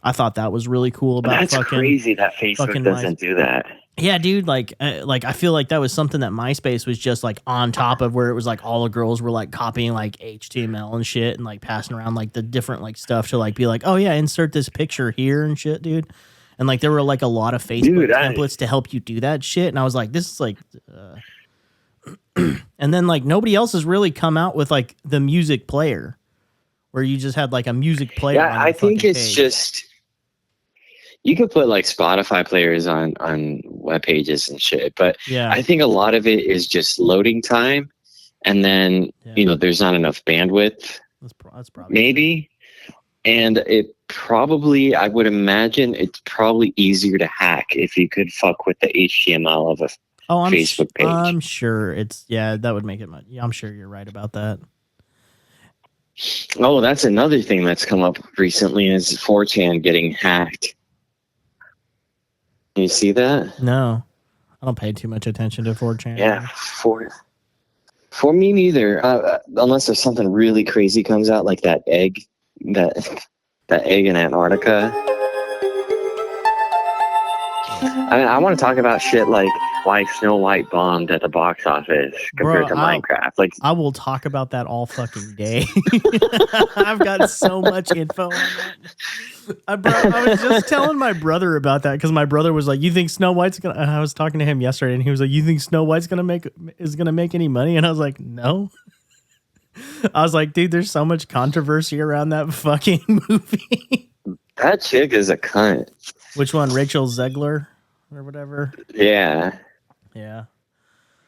I thought that was really cool about That's crazy that Facebook doesn't do that. Yeah, dude, like I feel like that was something that MySpace was just like on top of, where it was like all the girls were like copying like HTML and shit and like passing around like the different like stuff to like be like, oh yeah, insert this picture here and shit, dude. And like there were like a lot of Facebook templates to help you do that shit, and I was like, this is like and then like nobody else has really come out with like the music player where you just had like a music player. Yeah, I think it's just you could put like Spotify players on web pages and shit, but I think a lot of it is just loading time, and then you know there's not enough bandwidth. That's probably maybe, and it probably, I would imagine it's probably easier to hack if you could fuck with the HTML of a Facebook page. I'm sure that would make it much. Yeah, I'm sure you're right about that. Oh, that's another thing that's come up recently is 4chan getting hacked. You see that? No, I don't pay too much attention to 4chan. Yeah, for me neither. Unless there's something really crazy comes out, like that egg in Antarctica. I mean, I want to talk about shit like why Snow White bombed at the box office compared to Minecraft. Like, I will talk about that all fucking day. I've got so much info on that. I was just telling my brother about that because my brother was like, "You think Snow White's gonna?" I was talking to him yesterday, and he was like, "You think Snow White's gonna make any money?" And I was like, "No." I was like, "Dude, there's so much controversy around that fucking movie." That chick is a cunt. Which one, Rachel Zegler or whatever? Yeah. Yeah.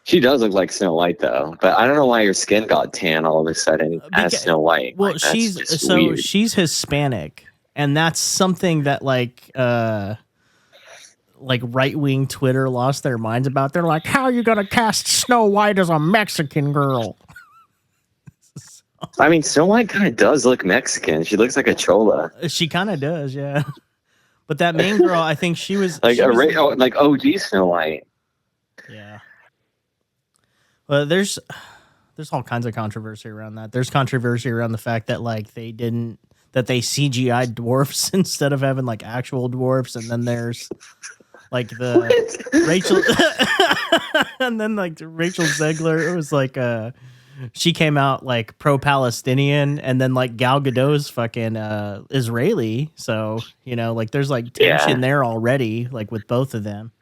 She does look like Snow White though, but I don't know why her skin got tan all of a sudden as Snow White. Well, like, she's Hispanic. And that's something that like right-wing Twitter lost their minds about. They're like, how are you going to cast Snow White as a Mexican girl? I mean, Snow White kind of does look Mexican. She looks like a chola. She kind of does, yeah. But that main girl, I think she was... like OG Snow White. Yeah. Well, there's all kinds of controversy around that. There's controversy around the fact that like they CGI dwarfs instead of having like actual dwarfs, and then there's like the Rachel and then like Rachel Zegler, it was like she came out like pro-Palestinian, and then like Gal Gadot's fucking Israeli, so you know like there's like tension there already, like with both of them.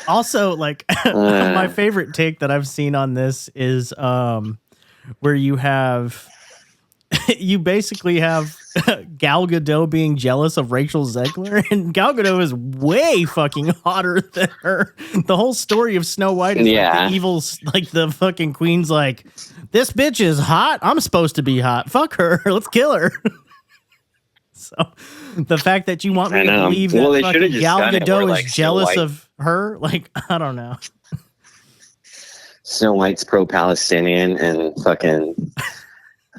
Also, like my favorite take that I've seen on this is where you basically have Gal Gadot being jealous of Rachel Zegler, and Gal Gadot is way fucking hotter than her. The whole story of Snow White is like the evil, like the fucking queen's like, this bitch is hot. I'm supposed to be hot. Fuck her. Let's kill her. So the fact that you want me to believe that fucking Gal Gadot is jealous of her, like, I don't know. Snow White's pro-Palestinian and fucking...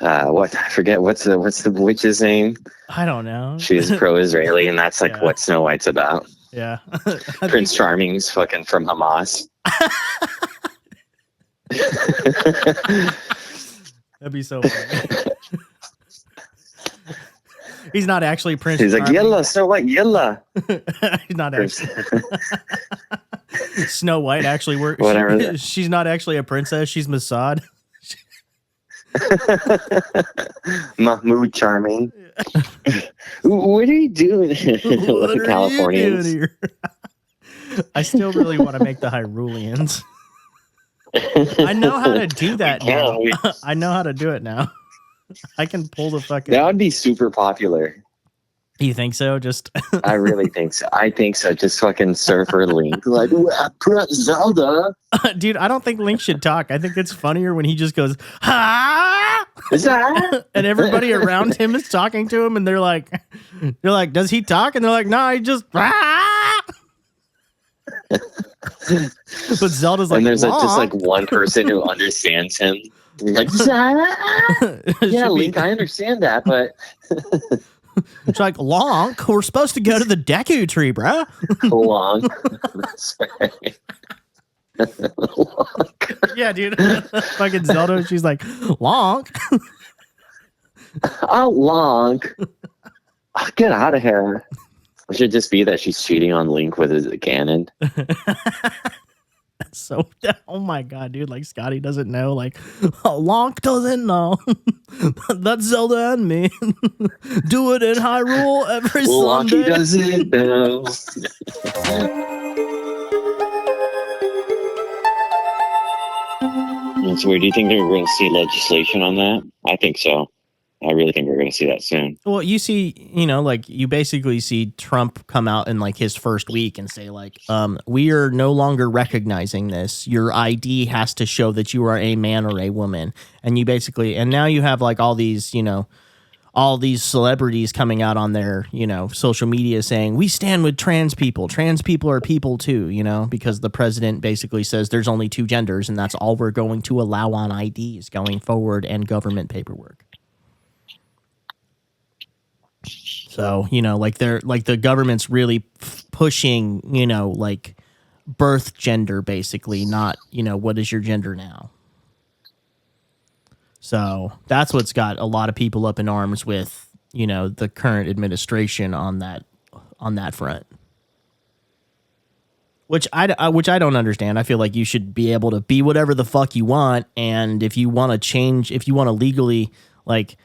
I forget what's the witch's name? I don't know. She's pro-Israeli, and that's like what Snow White's about. Yeah. Prince Charming's fucking from Hamas. That'd be so funny. He's not actually Prince. He's like, yalla, Snow White, yalla. He's not actually. Snow White actually works. Whatever. She's not actually a princess. She's Mossad. Mahmoud Charming. What are you doing? What are Californians? you doing here? I still really want to make the Hyruleans. I know how to do that now. I know how to do it now. I can pull the fucking. That would be super popular. You think so? Just I really think so. I think so. Just fucking Surfer Link, like Zelda. Dude, I don't think Link should talk. I think it's funnier when he just goes ha, and everybody around him is talking to him, and they're like, does he talk? And they're like, no, he just. But Zelda's like, and there's just like one person who understands him. Like, yeah, Link, I understand that, but it's like, Lonk, we're supposed to go to the Deku tree, bro. Lonk. That's right. Lonk. Yeah, dude. Fucking Zelda, she's like, Lonk. Oh, Lonk. Oh, get out of here. It should just be that she's cheating on Link with his cannon. So, oh my god, dude, like Scotty doesn't know, like Lonk doesn't know. That's Zelda and me. Do it in Hyrule every Sunday. Lonky doesn't know. So, where do you think they're going to see legislation on that? I think so. I really think we're going to see that soon. Well, you see, like you basically see Trump come out in like his first week and say like, we are no longer recognizing this. Your ID has to show that you are a man or a woman. And you basically, and now you have like all these, all these celebrities coming out on their, social media saying, we stand with trans people. Trans people are people too, because the president basically says there's only two genders and that's all we're going to allow on IDs going forward and government paperwork. So, like they're like the government's really pushing, like birth gender, basically, not, what is your gender now? So that's what's got a lot of people up in arms with, the current administration on that front. Which I don't understand. I feel like you should be able to be whatever the fuck you want. And if you want to change, if you want to legally, like,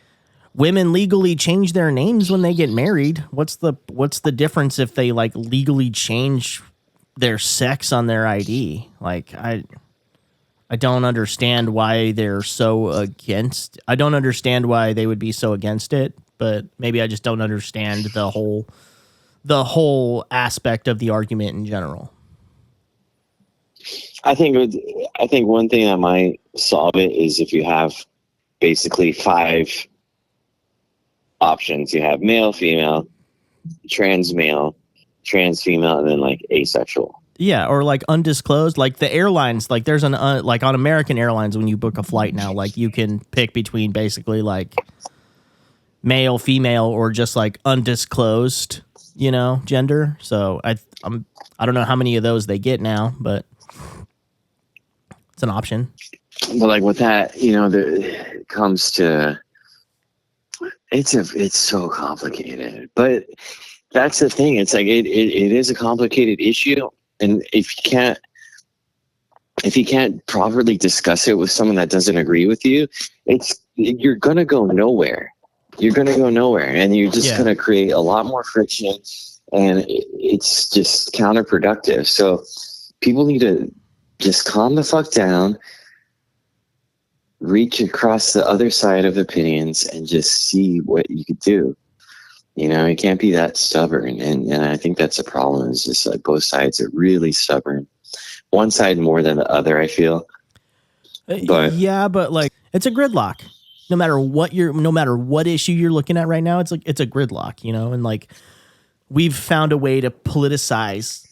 women legally change their names when they get married. What's the difference if they like legally change their sex on their ID? Like I don't understand why they're so against. I don't understand why they would be so against it, but maybe I just don't understand the whole aspect of the argument in general. I think one thing that might solve it is if you have basically 5 options. You have male, female, trans male, trans female, and then like asexual. Yeah, or like undisclosed. Like the airlines, like there's an like on American Airlines when you book a flight now, like you can pick between basically like male, female, or just like undisclosed, gender. So I don't know how many of those they get now, but it's an option. But like with that, it comes to. It's so complicated, but that's the thing. It's like it is a complicated issue, and if you can't properly discuss it with someone that doesn't agree with you, you're gonna go nowhere. You're gonna go nowhere, and you're just gonna create a lot more friction, and it's just counterproductive. So people need to just calm the fuck down. Reach across the other side of opinions and just see what you could do. You can't be that stubborn. And I think that's a problem. It's just like both sides are really stubborn. One side more than the other, I feel. But like it's a gridlock. No matter what issue you're looking at right now, it's a gridlock, and like we've found a way to politicize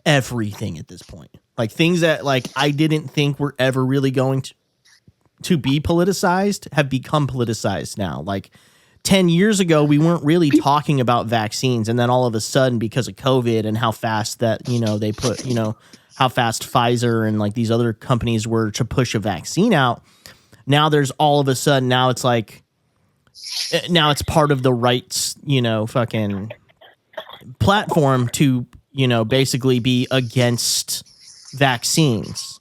everything at this point. Like things that like I didn't think were ever really going to be politicized have become politicized now. Like 10 years ago, we weren't really talking about vaccines. And then all of a sudden, because of COVID and how fast that, they put, how fast Pfizer and like these other companies were to push a vaccine out, now there's all of a sudden, now it's like, now it's part of the rights, fucking platform to, basically be against vaccines,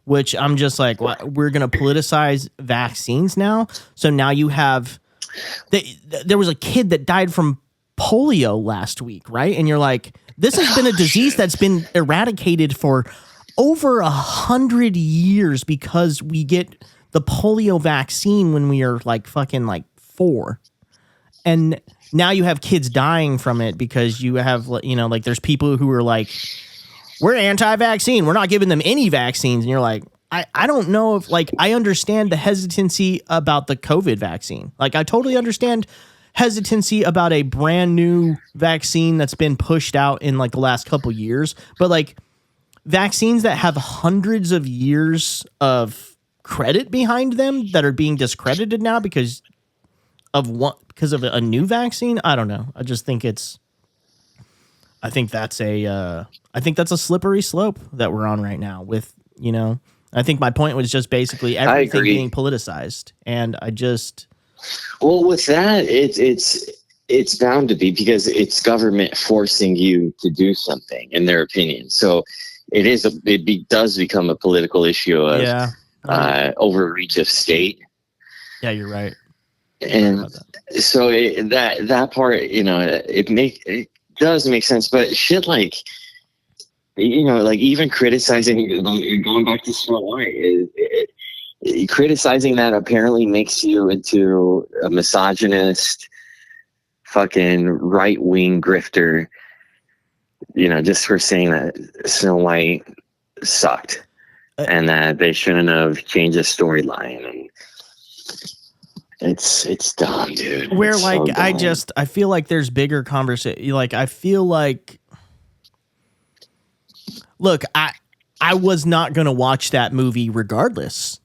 which I'm just like, what? We're going to politicize vaccines now. So now you have, there was a kid that died from polio last week, right? And you're like, this has been a disease that's been eradicated for over 100 years because we get the polio vaccine when we are like fucking like 4. And now you have kids dying from it because you have, like there's people who are like, we're anti-vaccine. We're not giving them any vaccines. And you're like, I don't know if, like, I understand the hesitancy about the COVID vaccine. Like, I totally understand hesitancy about a brand new vaccine that's been pushed out in like the last couple years. But like vaccines that have hundreds of years of credit behind them that are being discredited now because of a new vaccine. I don't know. I just think I think that's a slippery slope that we're on right now with, I think my point was just basically everything being politicized. And well, with that, it's bound to be because it's government forcing you to do something in their opinion. So it does become a political issue of overreach of state. Yeah, you're right. And so that part, it does make sense, but shit like, like even criticizing, going back to Snow White, criticizing that apparently makes you into a misogynist, fucking right-wing grifter, just for saying that Snow White sucked and that they shouldn't have changed the storyline. And it's dumb, dude. Where it's like, so dumb. I feel like there's bigger conversation. Like, I feel like, look, I was not going to watch that movie regardless.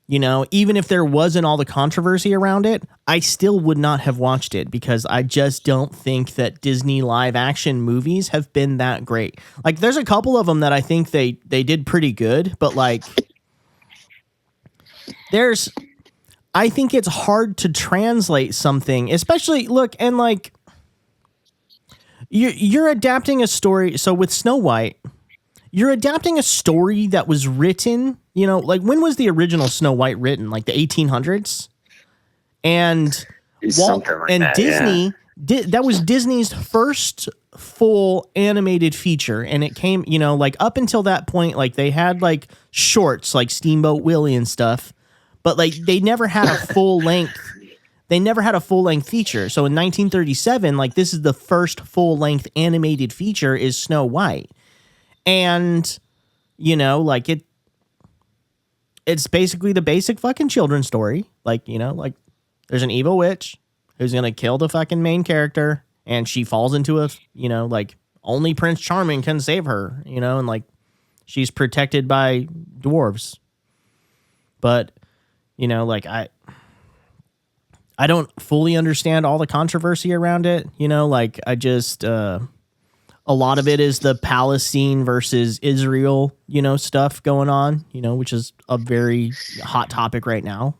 Even if there wasn't all the controversy around it, I still would not have watched it because I just don't think that Disney live action movies have been that great. Like, there's a couple of them that I think they did pretty good, but like, I think it's hard to translate something, especially and like you're adapting a story. So with Snow White, you're adapting a story that was written, like when was the original Snow White written? Like the 1800s? And Disney that was Disney's first full animated feature. And it came, like up until that point, like they had like shorts like Steamboat Willie and stuff, but like they never had a full length. They never had a full length feature. So in 1937, like this is the first full length animated feature is Snow White. And, like it's basically the basic fucking children's story. Like, like there's an evil witch who's going to kill the fucking main character and she falls into like only Prince Charming can save her, and like she's protected by dwarves. But, like I don't fully understand all the controversy around it. Like I just, a lot of it is the Palestine versus Israel, stuff going on, which is a very hot topic right now.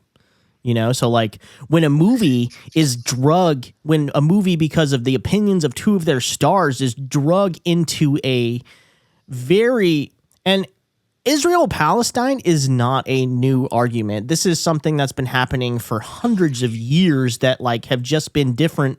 So like when a movie because of the opinions of two of their stars is drug into a and Israel-Palestine is not a new argument. This is something that's been happening for hundreds of years that like have just been different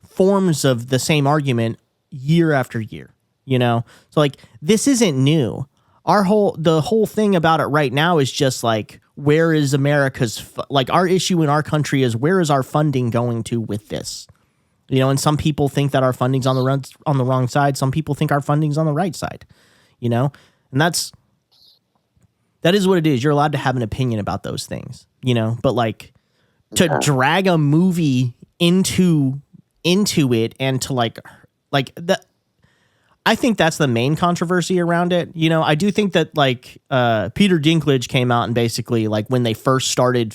forms of the same argument year after year, so like this isn't new. The whole thing about it right now is just like, where is America's like our issue in our country is where is our funding going to with this, and some people think that our funding's on the wrong side. Some people think our funding's on the right side, and that is what it is. You're allowed to have an opinion about those things, but like to drag a movie into it and to like that, I think that's the main controversy around it. I do think that like Peter Dinklage came out and basically like when they first started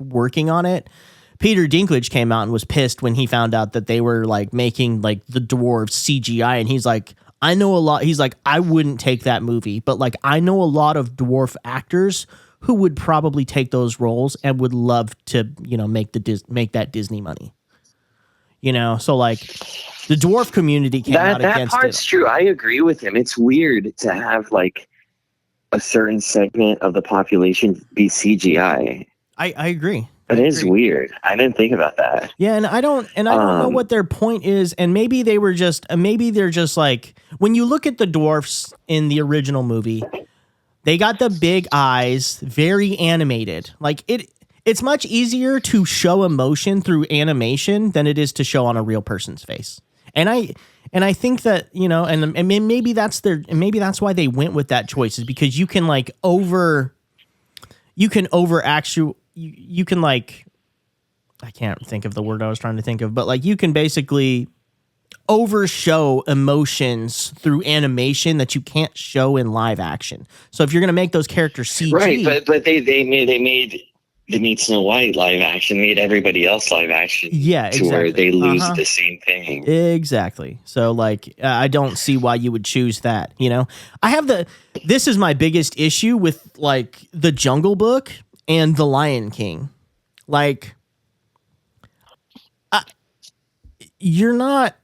working on it, Peter Dinklage came out and was pissed when he found out that they were like making like the dwarves CGI, and he's like, I know a lot. He's like, I wouldn't take that movie, but like, I know a lot of dwarf actors who would probably take those roles and would love to, make that Disney money. So like, the dwarf community came out against it. That part's true. I agree with him. It's weird to have like a certain segment of the population be CGI. I agree. It is weird. I didn't think about that. Yeah, and I don't know what their point is. And maybe they're just like, when you look at the dwarfs in the original movie, they got the big eyes, very animated. Like it's much easier to show emotion through animation than it is to show on a real person's face. And I think that, and maybe that's why they went with that choice, is because you can like you can like, I can't think of the word I was trying to think of, but like you can basically overshow emotions through animation that you can't show in live action. So if you're going to make those characters CG, right? But they made Snow White live action, made everybody else live action. Yeah, exactly. To where they lose the same thing. Exactly. So like, I don't see why you would choose that. This is my biggest issue with like the Jungle Book and the Lion King. Like, you're not.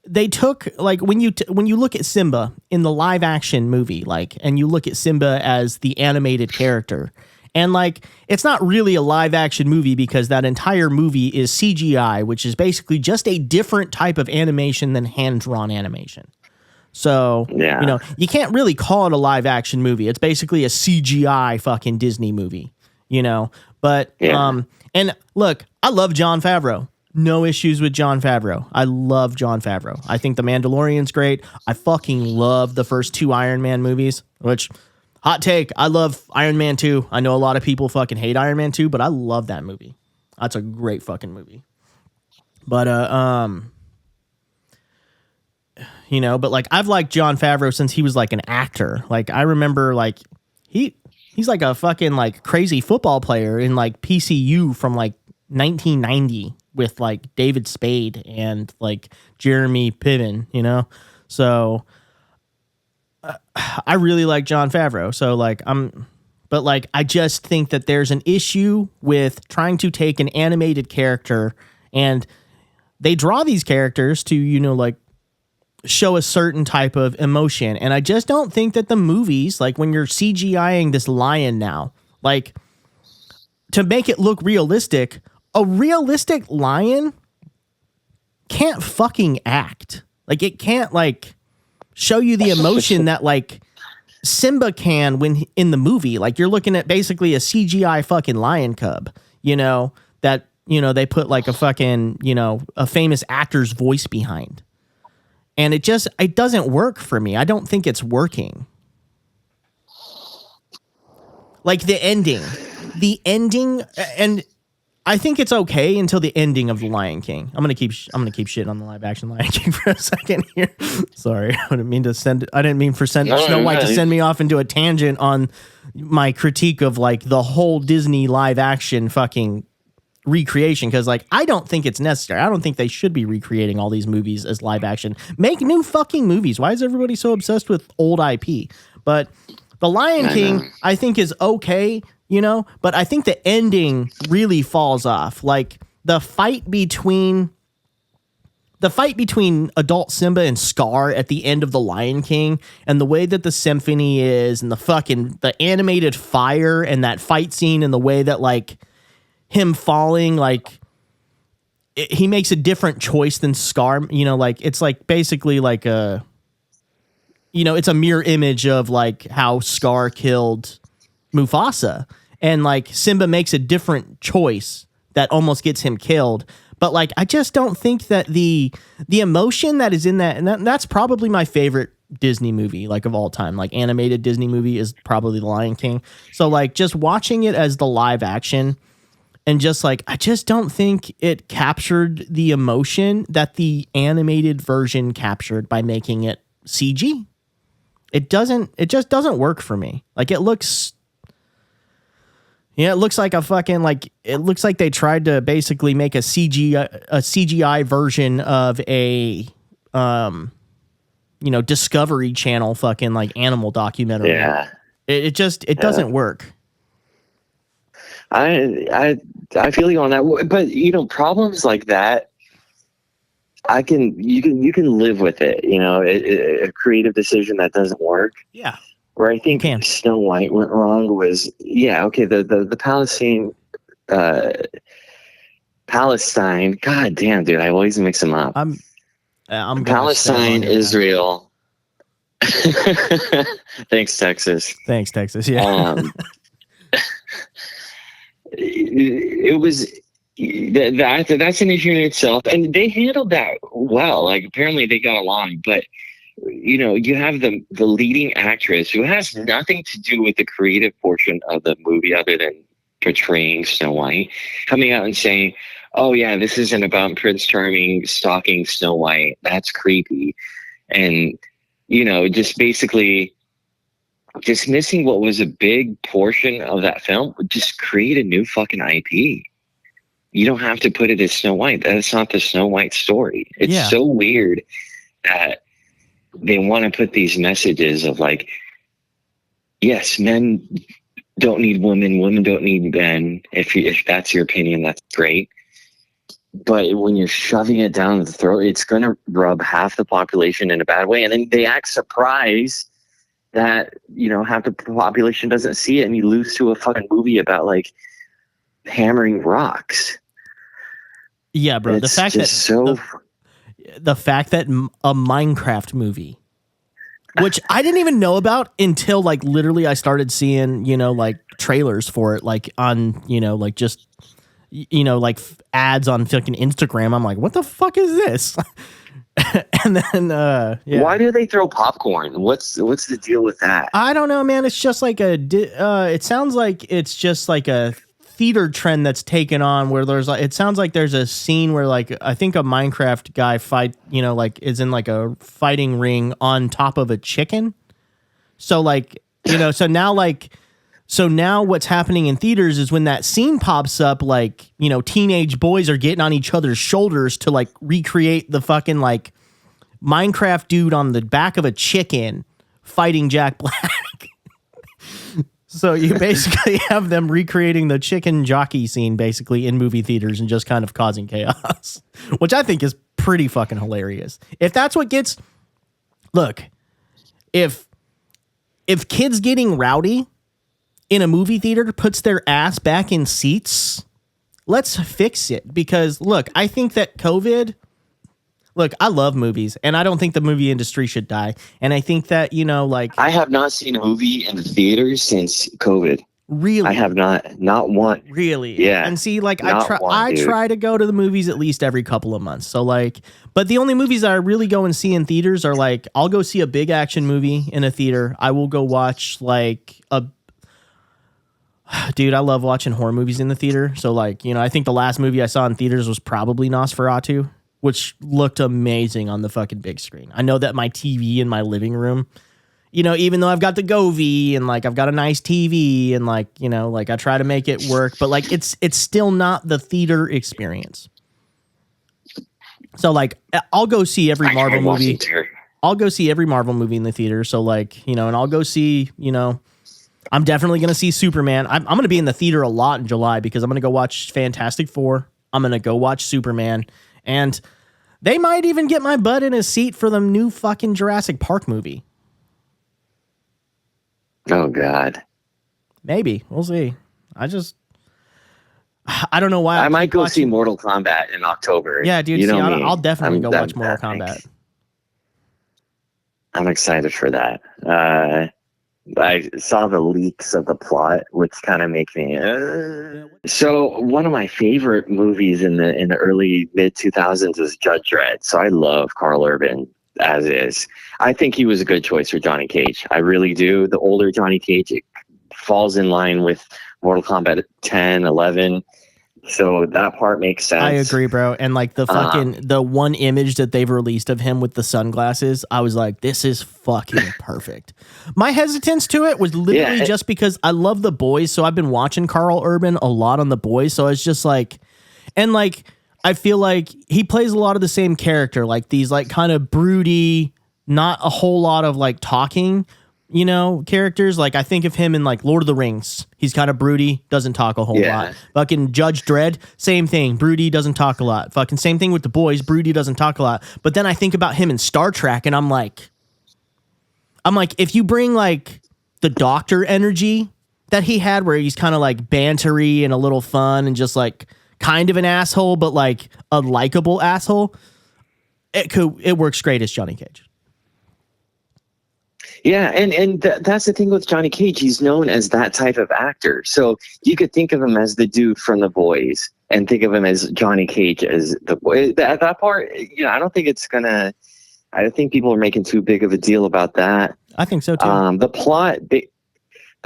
They took like when you look at Simba in the live action movie, like, and you look at Simba as the animated character, and like it's not really a live action movie because that entire movie is CGI, which is basically just a different type of animation than hand drawn animation. So, you can't really call it a live action movie. It's basically a CGI fucking Disney movie, but, and look, I love Jon Favreau. No issues with Jon Favreau. I love Jon Favreau. I think The Mandalorian's great. I fucking love the first 2 Iron Man movies, which, hot take, I love Iron Man 2. I know a lot of people fucking hate Iron Man 2, but I love that movie. That's a great fucking movie. But, but like I've liked Jon Favreau since he was like an actor. Like I remember like he's like a fucking like crazy football player in like PCU from like 1990 with like David Spade and like Jeremy Piven, So I really like Jon Favreau. So like but like I just think that there's an issue with trying to take an animated character and they draw these characters to, like show a certain type of emotion. And I just don't think that the movies, like when you're CGIing this lion now, like to make it look realistic, a realistic lion can't fucking act. Like it can't like show you the emotion that like Simba can when in the movie. Like you're looking at basically a CGI fucking lion cub, that, they put like a fucking, a famous actor's voice behind. And it doesn't work for me. I don't think it's working. Like the ending, and I think it's okay until the ending of The Lion King. I'm gonna keep shitting on the live action Lion King for a second here. Sorry, I didn't mean for Snow White to send me off into a tangent on my critique of like the whole Disney live action fucking recreation, because like I don't think it's necessary. I don't think they should be recreating all these movies as live action. Make new fucking movies. Why is everybody so obsessed with old IP? But The Lion King, I think, is okay, but I think the ending really falls off. Like the fight between adult Simba and Scar at the end of The Lion King, and the way that the symphony is, and the animated fire and that fight scene, and the way that like him falling, like he makes a different choice than Scar, like it's like basically like it's a mirror image of like how Scar killed Mufasa, and like Simba makes a different choice that almost gets him killed. But like I just don't think that the emotion that is in that, and that's probably my favorite Disney movie like of all time, like animated Disney movie, is probably The Lion King. So like just watching it as the live action, and just like, I just don't think it captured the emotion that the animated version captured by making it CG. It just doesn't work for me. Like it looks like a fucking, like, it looks like they tried to basically make a CGI version of Discovery Channel fucking like animal documentary. Yeah. It doesn't work. I feel you on that, but problems like that, you can live with it. A creative decision that doesn't work. Yeah. Where I think Snow White went wrong was the Palestine. God damn, dude, I always mix them up. I'm Palestine, Israel. Thanks, Texas. Thanks, Texas. Yeah. It was that's an issue in itself, and they handled that well. Like, apparently they got along, but you have the leading actress who has nothing to do with the creative portion of the movie other than portraying Snow White, coming out and saying, "Oh yeah, this isn't about Prince Charming stalking Snow White. That's creepy," and just basically dismissing what was a big portion of that film. Just create a new fucking IP. You don't have to put it as Snow White. That's not the Snow White story. It's so weird that they want to put these messages of like, yes, men don't need women, women don't need men. If that's your opinion, that's great. But when you're shoving it down the throat, it's going to rub half the population in a bad way. And then they act surprised that, half the population doesn't see it, and you lose to a fucking movie about like hammering rocks. Yeah, bro. The fact that a Minecraft movie, which I didn't even know about until like literally I started seeing, like trailers for it, like on, like just, like ads on fucking Instagram. I'm like, what the fuck is this? And then, why do they throw popcorn? What's the deal with that? I don't know, man. It's just like it sounds like it's just like a theater trend that's taken on where it sounds like there's a scene where like, I think a Minecraft guy is in like a fighting ring on top of a chicken. So like, so now what's happening in theaters is when that scene pops up, like, teenage boys are getting on each other's shoulders to like recreate the fucking like Minecraft dude on the back of a chicken fighting Jack Black. So you basically have them recreating the chicken jockey scene basically in movie theaters and just kind of causing chaos, which I think is pretty fucking hilarious. If that's what gets, look, if kids getting rowdy in a movie theater puts their ass back in seats, let's fix it. Because look, I think that I love movies, and I don't think the movie industry should die. And I think that, I have not seen a movie in the theaters since COVID. Really? I have not one. Really? Yeah. And see, like, I try to go to the movies at least every couple of months. So like, but the only movies that I really go and see in theaters are like, I'll go see a big action movie in a theater. I will go watch like dude, I love watching horror movies in the theater. So like, I think the last movie I saw in theaters was probably Nosferatu, which looked amazing on the fucking big screen. I know that my TV in my living room, even though I've got the Govee and like I've got a nice TV and like, like I try to make it work, but like it's still not the theater experience. So like I'll go see every Marvel movie. I'll go see every Marvel movie in the theater. So like, and I'll go see, I'm definitely going to see Superman. I'm going to be in the theater a lot in July because I'm going to go watch Fantastic Four. I'm going to go watch Superman. And they might even get my butt in a seat for the new fucking Jurassic Park movie. Oh, God. Maybe. We'll see. I don't know why. I might go see Mortal Kombat in October. Yeah, dude. I'll definitely go watch Mortal Kombat. I'm excited for that. I saw the leaks of the plot, which kind of make me. So one of my favorite movies in the early mid 2000s was Judge Dredd. So I love Carl Urban as is. I think he was a good choice for Johnny Cage. I really do. The older Johnny Cage, it falls in line with Mortal Kombat 10, 11. So that part makes sense. I agree, bro. And like the fucking the one image that they've released of him with the sunglasses, I was like, this is fucking perfect. My hesitance to it was literally just because I love The Boys, so I've been watching Carl Urban a lot on The Boys, so it's just like, and like I feel like he plays a lot of the same character, like these like kind of broody, not a whole lot of like talking, characters. Like I think of him in like Lord of the Rings. He's kind of broody, doesn't talk a whole lot. Fucking Judge Dredd, same thing. Broody, doesn't talk a lot. Fucking same thing with the boys. Broody doesn't talk a lot. But then I think about him in Star Trek, and I'm like, if you bring like the Doctor energy that he had, where he's kind of like bantery and a little fun and just like kind of an asshole, but like a likable asshole, it works great as Johnny Cage. Yeah, and that's the thing with Johnny Cage. He's known as that type of actor. So you could think of him as the dude from The Boys and think of him as Johnny Cage as the boy. That part, I don't think it's gonna. I think people are making too big of a deal about that. I think so too. The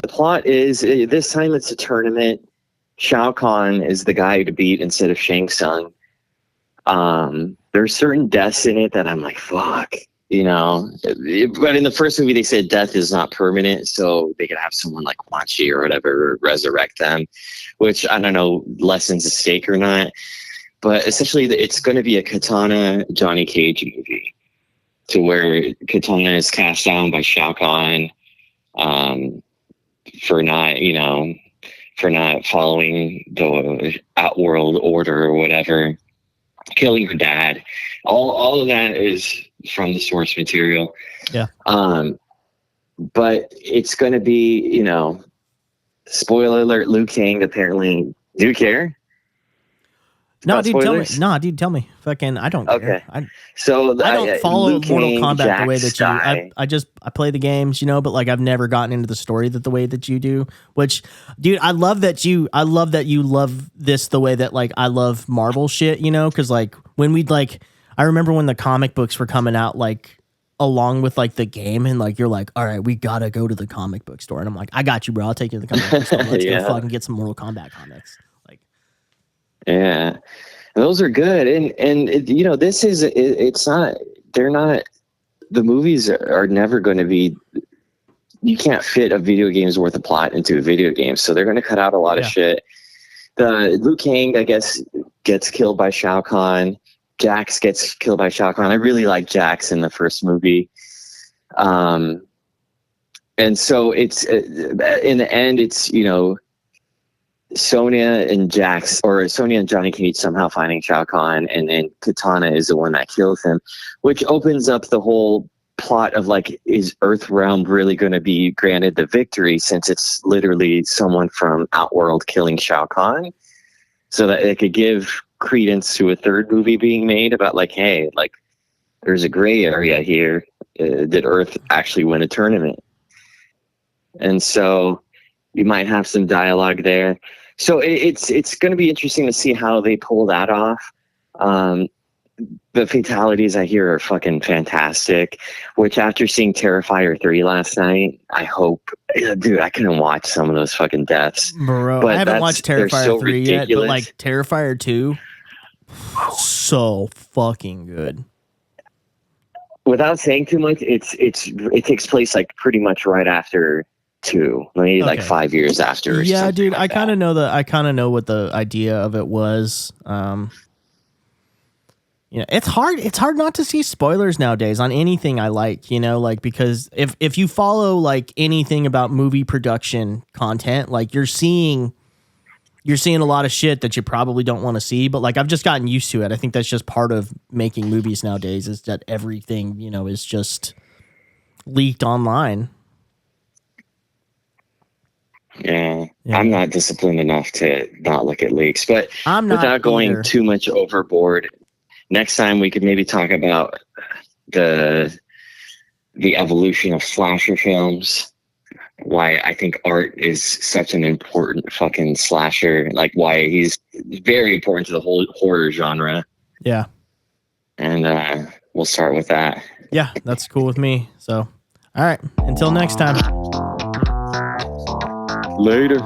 plot is this time it's a tournament. Shao Kahn is the guy to beat instead of Shang Tsung. There's certain deaths in it that I'm like, fuck. But in the first movie, they said death is not permanent, so they could have someone like Quan Chi or whatever resurrect them, which I don't know, lessens the stake or not. But essentially, it's going to be a Katana Johnny Cage movie, to where Katana is cast down by Shao Kahn for not following the Outworld order or whatever, killing her dad. All of that is from the source material. Yeah. But it's going to be, spoiler alert, Liu Kang apparently. Do you care? No, dude, tell me. Fucking, I don't care. Okay. I don't follow Mortal Kombat the way that you do. I play the games, but like I've never gotten into the story the way that you do, which, dude, I love that you love this the way that like I love Marvel shit, because like when we'd like, I remember when the comic books were coming out, like along with like the game, and like you're like, all right, we gotta go to the comic book store, and I'm like, I got you, bro. I'll take you to the comic book store. Let's go fucking get some Mortal Kombat comics. Like, yeah, those are good, and this is it's not. They're not. The movies are never going to be. You can't fit a video game's worth of plot into a video game, so they're going to cut out a lot of shit. The Liu Kang, I guess, gets killed by Shao Kahn. Jax gets killed by Shao Kahn. I really like Jax in the first movie. And so it's in the end, it's, Sonya and Johnny Cage somehow finding Shao Kahn, and then Katana is the one that kills him, which opens up the whole plot of like, is Earthrealm really going to be granted the victory, since it's literally someone from Outworld killing Shao Kahn, so that it could give credence to a third movie being made about like, hey, like there's a gray area here. Did Earth actually win a tournament? And so you might have some dialogue there. So it's going to be interesting to see how they pull that off. The fatalities I hear are fucking fantastic, which after seeing Terrifier 3 last night, I hope, dude, I couldn't watch some of those fucking deaths. Bro, I haven't watched Terrifier 3 yet, but like Terrifier 2, so fucking good. Without saying too much, it takes place like pretty much right after 2, maybe like 5 years after. Yeah, dude, I kind of know what the idea of it was. It's hard not to see spoilers nowadays on anything I like, like, because if you follow like anything about movie production content, like you're seeing a lot of shit that you probably don't want to see, but like I've just gotten used to it. I think that's just part of making movies nowadays, is that everything, is just leaked online. Yeah, I'm not disciplined enough to not look at leaks, but without going too much overboard, next time we could maybe talk about the evolution of slasher films, why I think art is such an important fucking slasher, like why he's very important to the whole horror genre. Yeah. And we'll start with that. Yeah, that's cool with me. So, all right, until next time. Later.